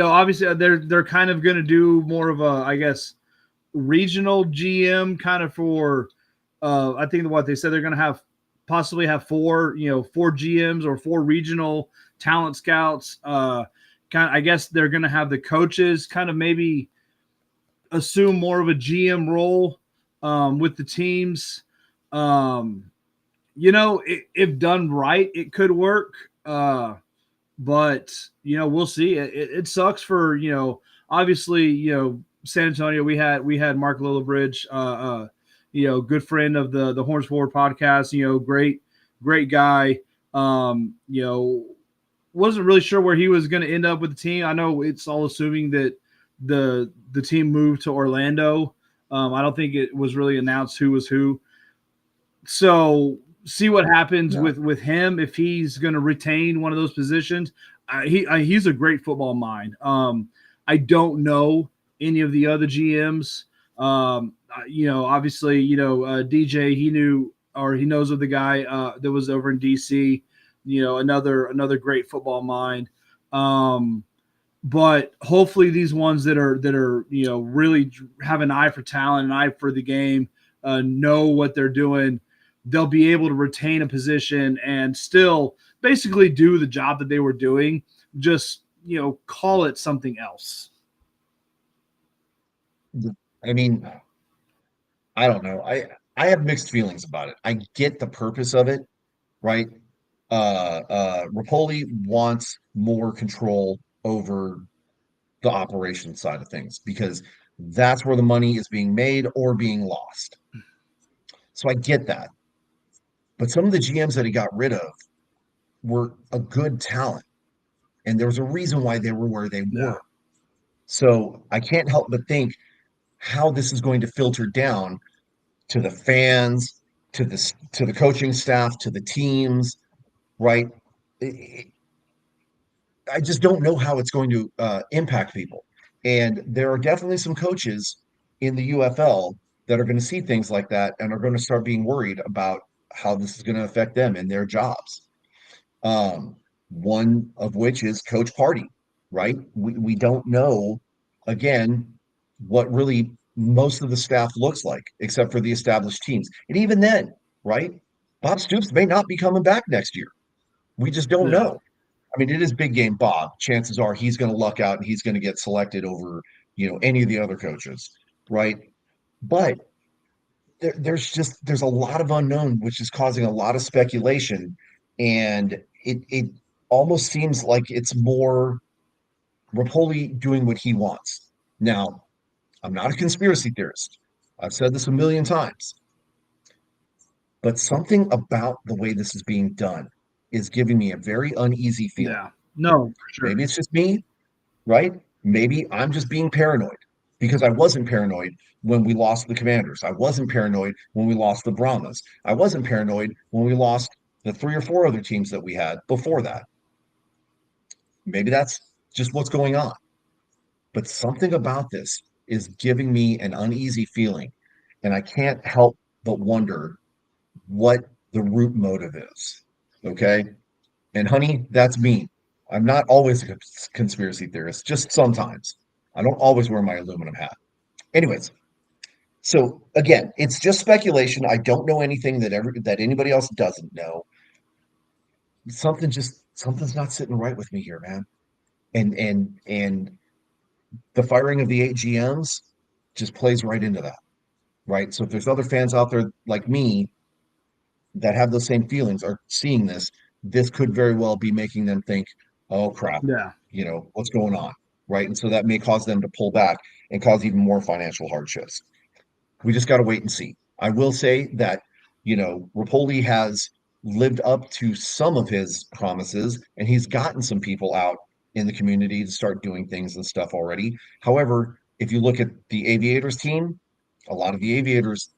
Obviously they're kind of going to do more of a, I guess, regional GM kind of for. I think what they said they're going to have possibly have four GMs or four regional talent scouts. I guess they're going to have the coaches kind of maybe assume more of a GM role with the teams. Um, if done right, it could work. But we'll see. It sucks for obviously San Antonio. We had Mark Lillibridge, good friend of the Horns Forward podcast. Great guy. Wasn't really sure where he was going to end up with the team. I know it's all assuming that the team moved to Orlando. I don't think it was really announced who was who. So see what happens Yeah. with him if he's going to retain one of those positions. He's a great football mind. I don't know any of the other GMs. Obviously, DJ he knew or he knows of the guy that was over in DC. Another great football mind. But hopefully these ones that are really have an eye for talent, an eye for the game, know what they're doing. They'll be able to retain a position and still basically do the job that they were doing. Just call it something else. I mean, I don't know. I have mixed feelings about it. I get the purpose of it, right? Rapoli wants more control over the operation side of things because that's where the money is being made or being lost. So I get that. But some of the GMs that he got rid of were a good talent, and there was a reason why they were where they Yeah. were. So I can't help but think how this is going to filter down to the fans, to the coaching staff, to the teams, right? I I just don't know how it's going to impact people. And there are definitely some coaches in the UFL that are going to see things like that and are going to start being worried about how this is going to affect them in their jobs. One of which is Coach Party, right? We don't know, again, what really most of the staff looks like, except for the established teams. And even then, right? Bob Stoops may not be coming back next year. We just don't Yeah. know. I mean, it is big game Bob. Chances are he's going to luck out and he's going to get selected over, any of the other coaches, right? But there's a lot of unknown, which is causing a lot of speculation, and it almost seems like it's more Rapoli doing what he wants. Now, I'm not a conspiracy theorist. I've said this a million times, but something about the way this is being done is giving me a very uneasy feeling. Yeah. No, for sure. Maybe it's just me, right? Maybe I'm just being paranoid because I wasn't paranoid when we lost the Commanders. I wasn't paranoid when we lost the Brahmas. I wasn't paranoid when we lost the three or four other teams that we had before that. Maybe that's just what's going on. But something about this is giving me an uneasy feeling. And I can't help but wonder what the root motive is. Okay. And honey, that's me. I'm not always a conspiracy theorist, just sometimes. I don't always wear my aluminum hat. Anyways, so again, it's just speculation. I don't know anything that anybody else doesn't know. Something's not sitting right with me here, man. And the firing of the eight GMs just plays right into that, right? So if there's other fans out there like me that have those same feelings are seeing this, this could very well be making them think, oh crap, Yeah. what's going on, right? And so that may cause them to pull back and cause even more financial hardships. We just got to wait and see. I will say that, Rapoli has lived up to some of his promises and he's gotten some people out in the community to start doing things and stuff already. However, if you look at the Aviators team, a lot of the Aviators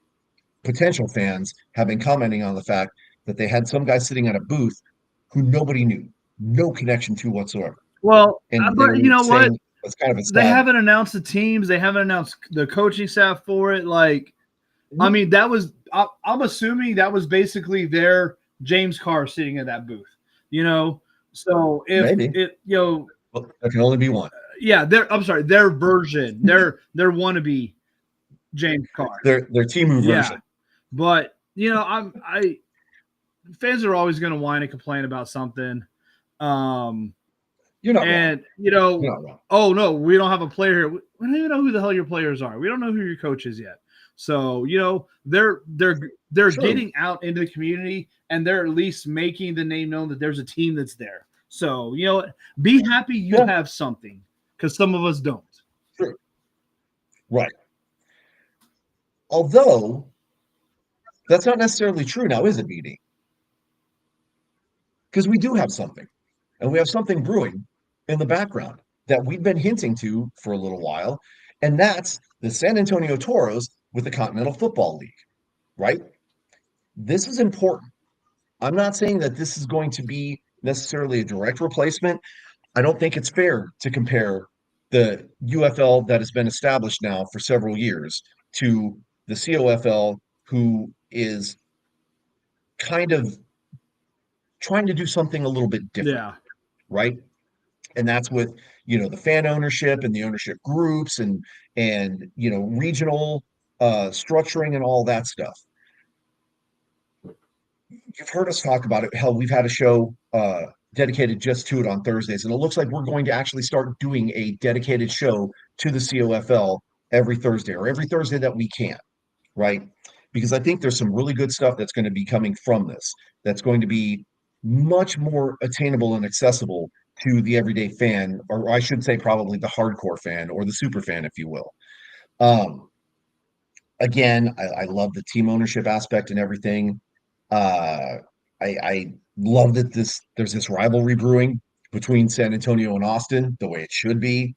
potential fans have been commenting on the fact that they had some guy sitting at a booth who nobody knew, no connection to whatsoever. Well, And they but were you know what? saying it's kind of a They sad. haven't announced the teams. They haven't announced the coaching staff for it. Like, I Mhm. mean, that was. I'm assuming that was basically their James Carr sitting in that booth. You know, so if Maybe. it, Well, there can only be one. yeah, their I'm sorry, their version, their wannabe James Carr. Their Timu Yeah, version. but I fans are always going to whine and complain about something. Um, You're not wrong. and You're not wrong. oh no, we don't have a player here. We don't even know who the hell your players are. We don't know who your coach is yet. So they're True. getting out into the community and they're at least making the name known that there's a team that's there. So what? Be happy you Yeah, have something because some of us don't. true. Right. Although that's not necessarily true now, is it, BD? Because we do have something, and we have something brewing in the background that we've been hinting to for a little while, and that's the San Antonio Toros with the Continental Football League, right? This is important. I'm not saying that this is going to be necessarily a direct replacement. I don't think it's fair to compare the UFL that has been established now for several years to the COFL, who is kind of trying to do something a little bit different, Yeah, right? And that's with the fan ownership and the ownership groups and regional structuring and all that stuff. You've heard us talk about it. Hell, we've had a show dedicated just to it on Thursdays, and it looks like we're going to actually start doing a dedicated show to the COFL every Thursday or every Thursday that we can, right? Because I think there's some really good stuff that's going to be coming from this that's going to be much more attainable and accessible to the everyday fan, or I should say probably the hardcore fan or the super fan, if you will. Um, Again, I love the team ownership aspect and everything. Uh, I love that there's this rivalry brewing between San Antonio and Austin, the way it should be.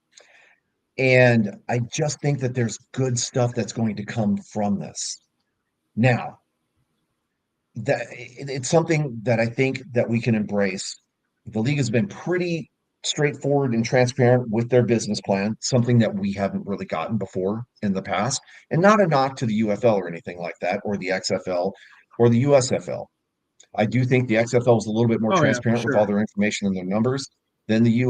And I just think that there's good stuff that's going to come from this. Now, it's something that I think that we can embrace. The league has been pretty straightforward and transparent with their business plan, something that we haven't really gotten before in the past. And not a knock to the UFL or anything like that, or the XFL or the USFL. I do think the XFL is a little bit more Oh yeah, for transparent with all sure. their information and their numbers than the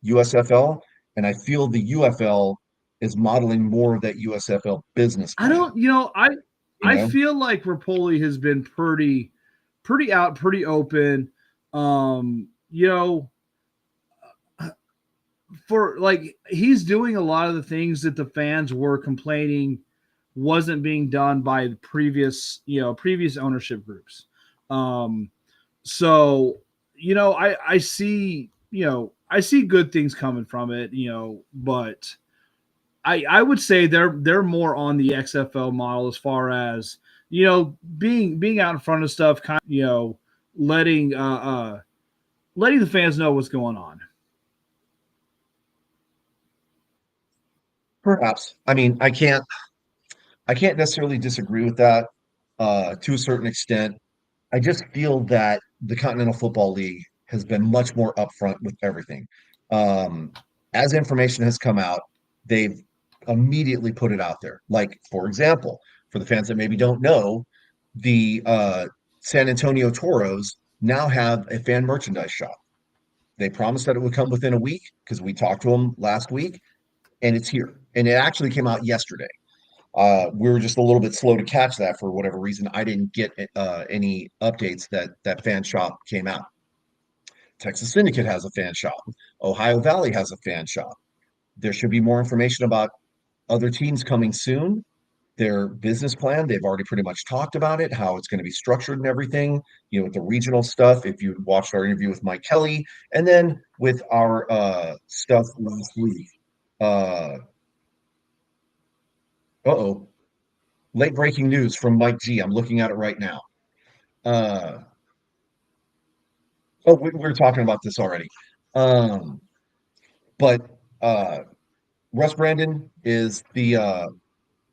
USFL, and I feel the UFL is modeling more of that USFL business I plan. don't, you know, You I know, feel like Rapoli has been pretty out, pretty open. You know, for like he's doing a lot of the things that the fans were complaining wasn't being done by the previous, previous ownership groups. Um, so I see, I see good things coming from it, but I would say they're more on the XFL model as far as being out in front of stuff, kind of letting letting the fans know what's going on. perhaps. I mean, I can't necessarily disagree with that to a certain extent. I just feel that the Continental Football League has been much more upfront with everything. Um, as information has come out, they've immediately put it out there. Like, for example, for the fans that maybe don't know, the San Antonio Toros now have a fan merchandise shop. They promised that it would come within a week because we talked to them last week, and it's here. And it actually came out yesterday. We were just a little bit slow to catch that for whatever reason. I didn't get any updates that that fan shop came out. Texas Syndicate has a fan shop. Ohio Valley has a fan shop. There should be more information about other teams coming soon. Their business plan, they've already pretty much talked about it, how it's going to be structured and everything, with the regional stuff. If you watched our interview with Mike Kelly, and then with our stuff last week. Uh, oh, late breaking news from Mike G. I'm looking at it right now. Uh, we were talking about this already. Um, but uh, Russ Brandon is the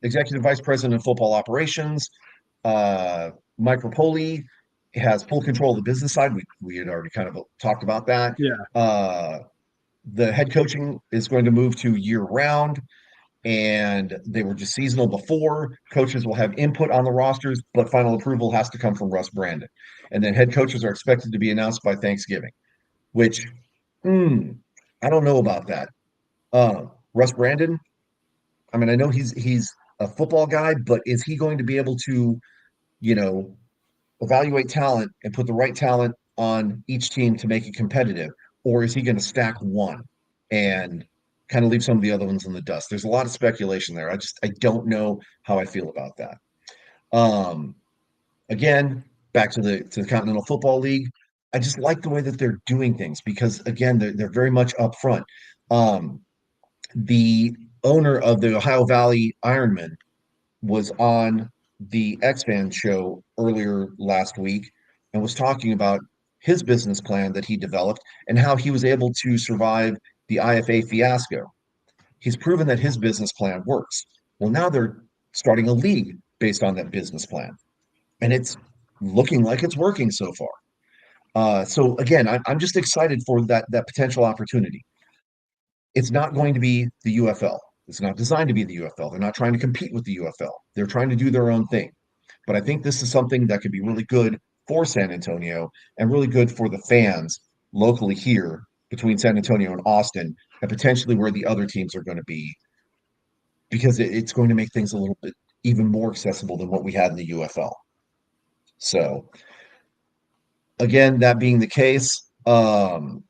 executive vice president of football operations. Mike Rapoli has full control of the business side. We had already kind of talked about that. Yeah, Uh, the head coaching is going to move to year round, and they were just seasonal before. Coaches will have input on the rosters, but final approval has to come from Russ Brandon. And then head coaches are expected to be announced by Thanksgiving, which hmm, I don't know about that. Russ Brandon, I mean, I know he's a football guy, but is he going to be able to, you know, evaluate talent and put the right talent on each team to make it competitive, or is he going to stack one and kind of leave some of the other ones in the dust? There's a lot of speculation there. I don't know how I feel about that. Um, Again, back to the Continental Football League. I just like the way that they're doing things because again, they're very much upfront. Um, the owner of the Ohio Valley Ironman was on the X Fan show earlier last week and was talking about his business plan that he developed and how he was able to survive the IFA fiasco. He's proven that his business plan works. Well, now they're starting a league based on that business plan, and it's looking like it's working so far. So again, I'm just excited for that potential opportunity. It's not going to be the UFL. It's not designed to be the UFL. They're not trying to compete with the UFL. They're trying to do their own thing. But I think this is something that could be really good for San Antonio and really good for the fans locally here between San Antonio and Austin, and potentially where the other teams are going to be, because it's going to make things a little bit even more accessible than what we had in the UFL. So, again, that being the case, I'm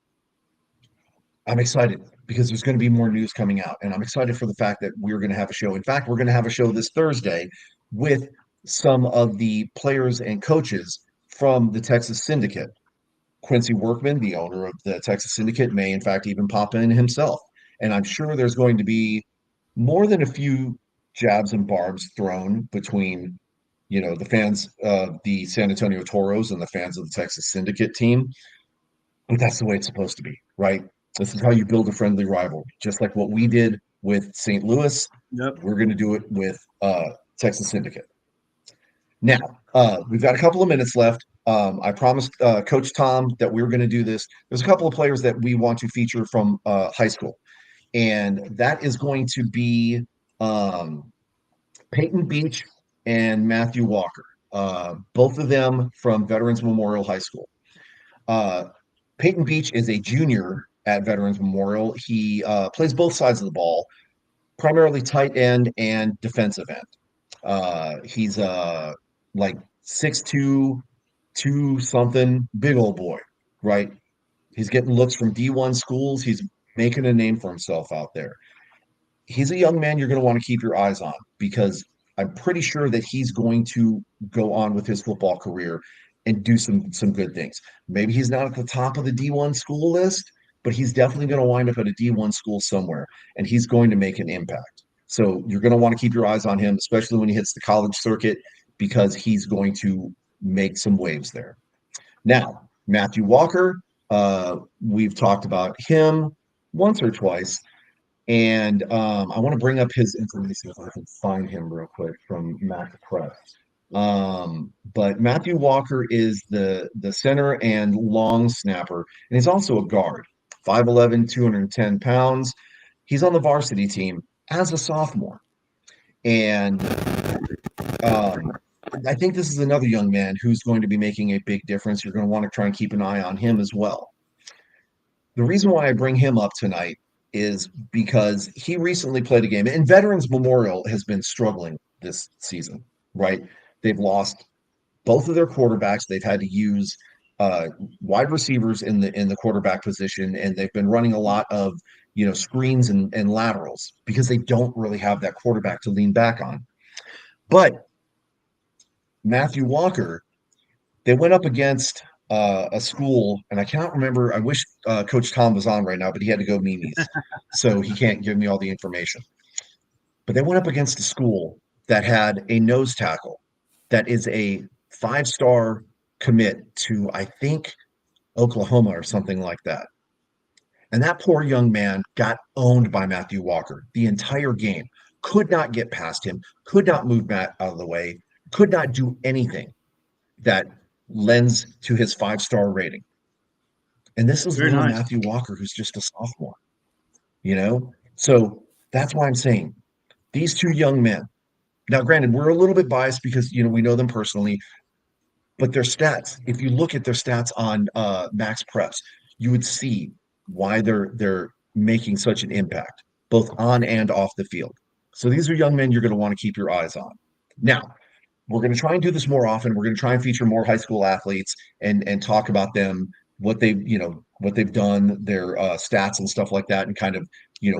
excited because there's going to be more news coming out, and I'm excited for the fact that we're going to have a show. In fact, we're going to have a show this Thursday with some of the players and coaches from the Texas Syndicate. Quincy Workman, the owner of the Texas Syndicate, may in fact even pop in himself. And I'm sure there's going to be more than a few jabs and barbs thrown between the fans of the San Antonio Toros and the fans of the Texas Syndicate team. But that's the way it's supposed to be, right? This is how you build a friendly rivalry. Just like what we did with St. Louis, Yep. we're going to do it with Texas Syndicate. Now, we've got a couple of minutes left. I promised Coach Tom that we were going to do this. There's a couple of players that we want to feature from high school, and that is going to be um, Peyton Beach and Matthew Walker, both of them from Veterans Memorial High School. Uh, Peyton Beach is a junior at Veterans Memorial. He plays both sides of the ball, primarily tight end and defensive end. He's like 6'2", two something, big old boy, right? He's getting looks from D1 schools. He's making a name for himself out there. He's a young man you're going to want to keep your eyes on because I'm pretty sure that he's going to go on with his football career and do some good things. Maybe he's not at the top of the D1 school list, but he's definitely going to wind up at a D1 school somewhere, and he's going to make an impact. So you're going to want to keep your eyes on him, especially when he hits the college circuit, because he's going to make some waves there. Now, Matthew Walker, we've talked about him once or twice. And I want to bring up his information if I can find him real quick from Mac Press. But Matthew Walker is the center and long snapper, and he's also a guard, 5'11", 210 pounds. He's on the varsity team as a sophomore. And um, I think this is another young man who's going to be making a big difference. You're going to want to try and keep an eye on him as well. The reason why I bring him up tonight is because he recently played a game, and Veterans Memorial has been struggling this season, right? They've lost both of their quarterbacks. They've had to use wide receivers in the quarterback position, and they've been running a lot of screens and laterals because they don't really have that quarterback to lean back on. But Matthew Walker, they went up against a school, and I can't remember. I wish Coach Tom was on right now, but he had to go memes, so he can't give me all the information. But they went up against a school that had a nose tackle that is a 5-star commit to, I think, Oklahoma or something like that. And that poor young man got owned by Matthew Walker the entire game. Could not get past him, could not move Matt out of the way, could not do anything that lends to his 5-star rating. And this is Very little nice. Matthew Walker, who's just a sophomore. So that's why I'm saying these two young men. Now, granted, we're a little bit biased because we know them personally, but their stats, if you look at their stats on Max Preps, you would see why they're making such an impact, both on and off the field. So these are young men you're going to want to keep your eyes on. Now, we're going to try and do this more often. We're going to try and feature more high school athletes and talk about them, what they've done, their stats and stuff like that, and kind of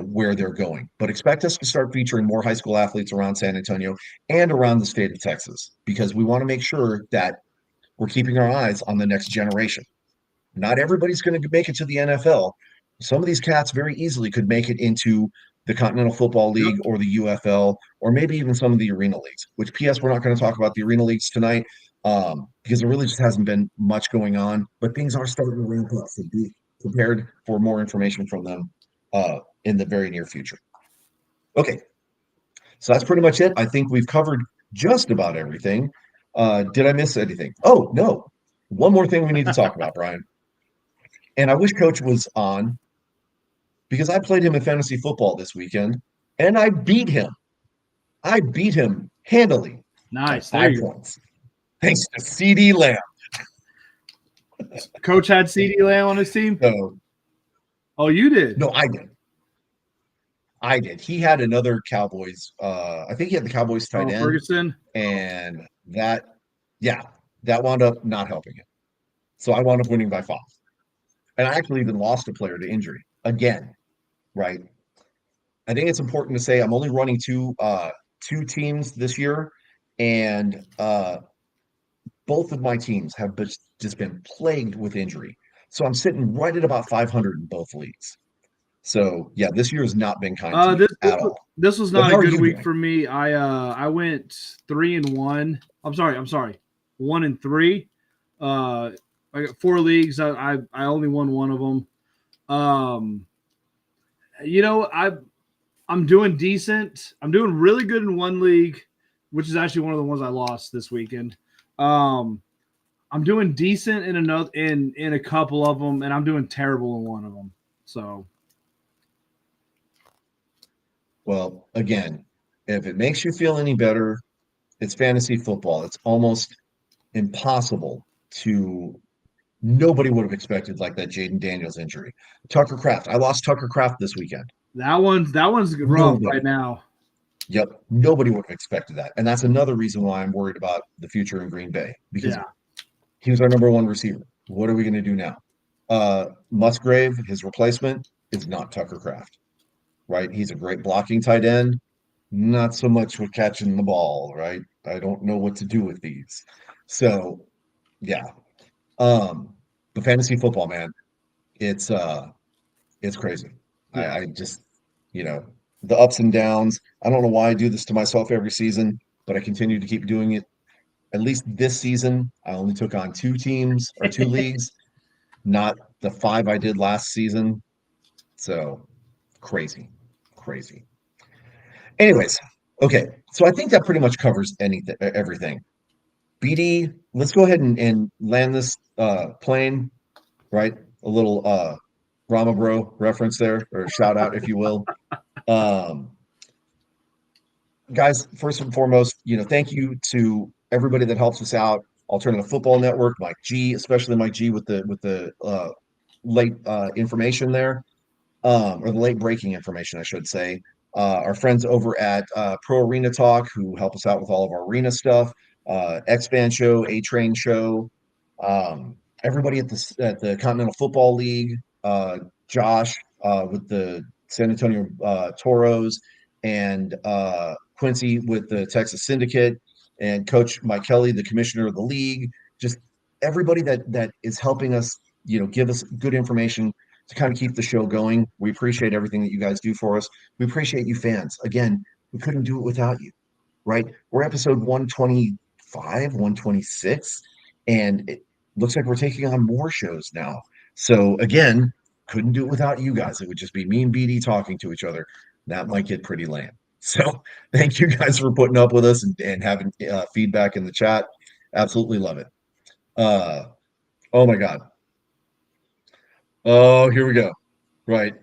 where they're going. But expect us to start featuring more high school athletes around San Antonio and around the state of Texas because we want to make sure that we're keeping our eyes on the next generation. Not everybody's going to make it to the NFL. Some of these cats very easily could make it into the Continental Football League or the UFL, or maybe even some of the arena leagues, which PS, we're not going to talk about the arena leagues tonight because there really just hasn't been much going on, but things are starting to ramp up. So be prepared for more information from them in the very near future. Okay, so that's pretty much it. I think we've covered just about everything. Did I miss anything? Oh, no. One more thing we need to talk about, Brian. And I wish Coach was on because I played him in fantasy football this weekend and I beat him. I beat him handily. Nice. By 5 points. Thanks to CD Lamb. Coach had CD Lamb on his team? So, oh, you did? No, I did. He had another Cowboys. I think he had the Cowboys tight end. Ferguson. And that wound up not helping him. So I wound up winning by 5. And I actually even lost a player to injury again, right? I think it's important to say I'm only running two teams this year, and both of my teams have just been plagued with injury. So I'm sitting right at about 500 in both leagues. So yeah, this year has not been kind to me at all. This was not a good week for me. I went 3-1 I'm sorry. 1-3. I got 4 leagues. I only won one of them. Um, you know, I'm doing decent. I'm doing really good in one league, which is actually one of the ones I lost this weekend. Um, I'm doing decent in another in a couple of them, and I'm doing terrible in one of them. So Well, again, if it makes you feel any better, it's fantasy football. It's almost impossible to nobody would have expected like that Jaden Daniels injury. Tucker Craft. I lost Tucker Craft this weekend. that one's rough right Nobody. now. Yep. Nobody would have expected that. And that's another reason why I'm worried about the future in Green Bay because Yeah, he was our number one receiver. What are we going to do now? Musgrave, his replacement, is not Tucker Craft, right? He's a great blocking tight end. Not so much with catching the ball, right? I don't know what to do with these. So, yeah. Um, but fantasy football, man, it's uh it's crazy. yeah. I just, you know, the ups and downs. I don't know why I do this to myself every season, but I continue to keep doing it. At least this season, I only took on two teams or two leagues, not the five I did last season. So crazy, crazy. Anyways, okay. So I think that pretty much covers anything, everything. BD, let's go ahead and land this plane, right? A little Rama Bro reference there, or shout out, if you will. Um, guys, first and foremost, thank you to everybody that helps us out. Alternative Football Network, Mike G, especially Mike G with the late information there, or the late breaking information, I should say. Our friends over at Pro Arena Talk who help us out with all of our arena stuff. X Fan Show, A Train Show, everybody at the Continental Football League, Josh with the San Antonio Toros, and Quincy with the Texas Syndicate, and Coach Mike Kelly, the commissioner of the league. Just everybody that is helping us, give us good information to kind of keep the show going. We appreciate everything that you guys do for us. We appreciate you fans. Again, we couldn't do it without you, right? We're episode 125, 126, and it looks like we're taking on more shows now. So again, couldn't do it without you guys. It would just be me and BD talking to each other. That might get pretty lame. So thank you guys for putting up with us and having feedback in the chat. Absolutely love it. Uh, oh my God. Oh, here we go. Right.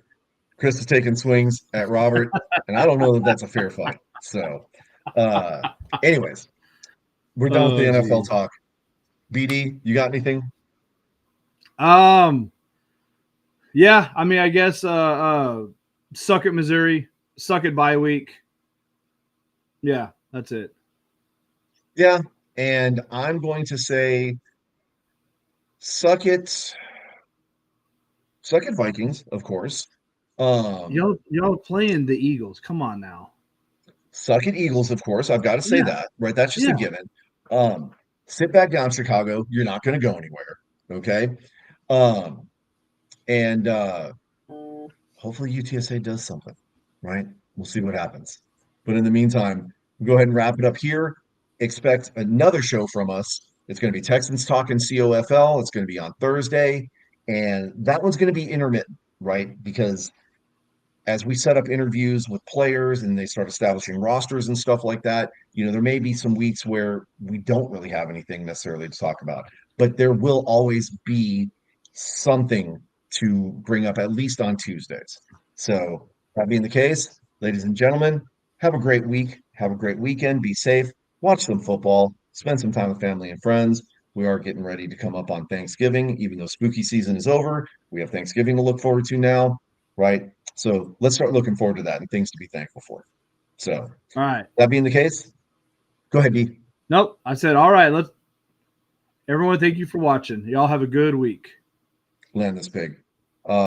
Chris is taking swings at Robert, and I don't know that that's a fair fight. So, uh, anyways, we're done with the Oh, NFL geez. talk. BD, you got anything? Um, yeah. I mean, I guess suck it, Missouri. Suck it, bye week. Yeah, that's it. Yeah, and I'm going to say suck it, suck it, Vikings, of course. Um, Y'all playing the Eagles. Come on now. Suck it, Eagles, of course. I've got to say Yeah, that, right? That's just a yeah. given. Um, Sit back down, Chicago. You're not going to go anywhere. Okay. Um, and hopefully UTSA does something, right? We'll see what happens. But in the meantime, we'll go ahead and wrap it up here. Expect another show from us. It's going to be Texans talking COFL. It's going to be on Thursday. And that one's going to be intermittent, right? Because as we set up interviews with players and they start establishing rosters and stuff like that, there may be some weeks where we don't really have anything necessarily to talk about, but there will always be something to bring up at least on Tuesdays. So, that being the case, ladies and gentlemen, have a great week. Have a great weekend. Be safe. Watch some football. Spend some time with family and friends. We are getting ready to come up on Thanksgiving, even though spooky season is over. We have Thanksgiving to look forward to now, right? So let's start looking forward to that and things to be thankful for. So All right. that being the case, go ahead, D. Nope. I said, all right, let's everyone thank you for watching. Y'all have a good week. Land this pig.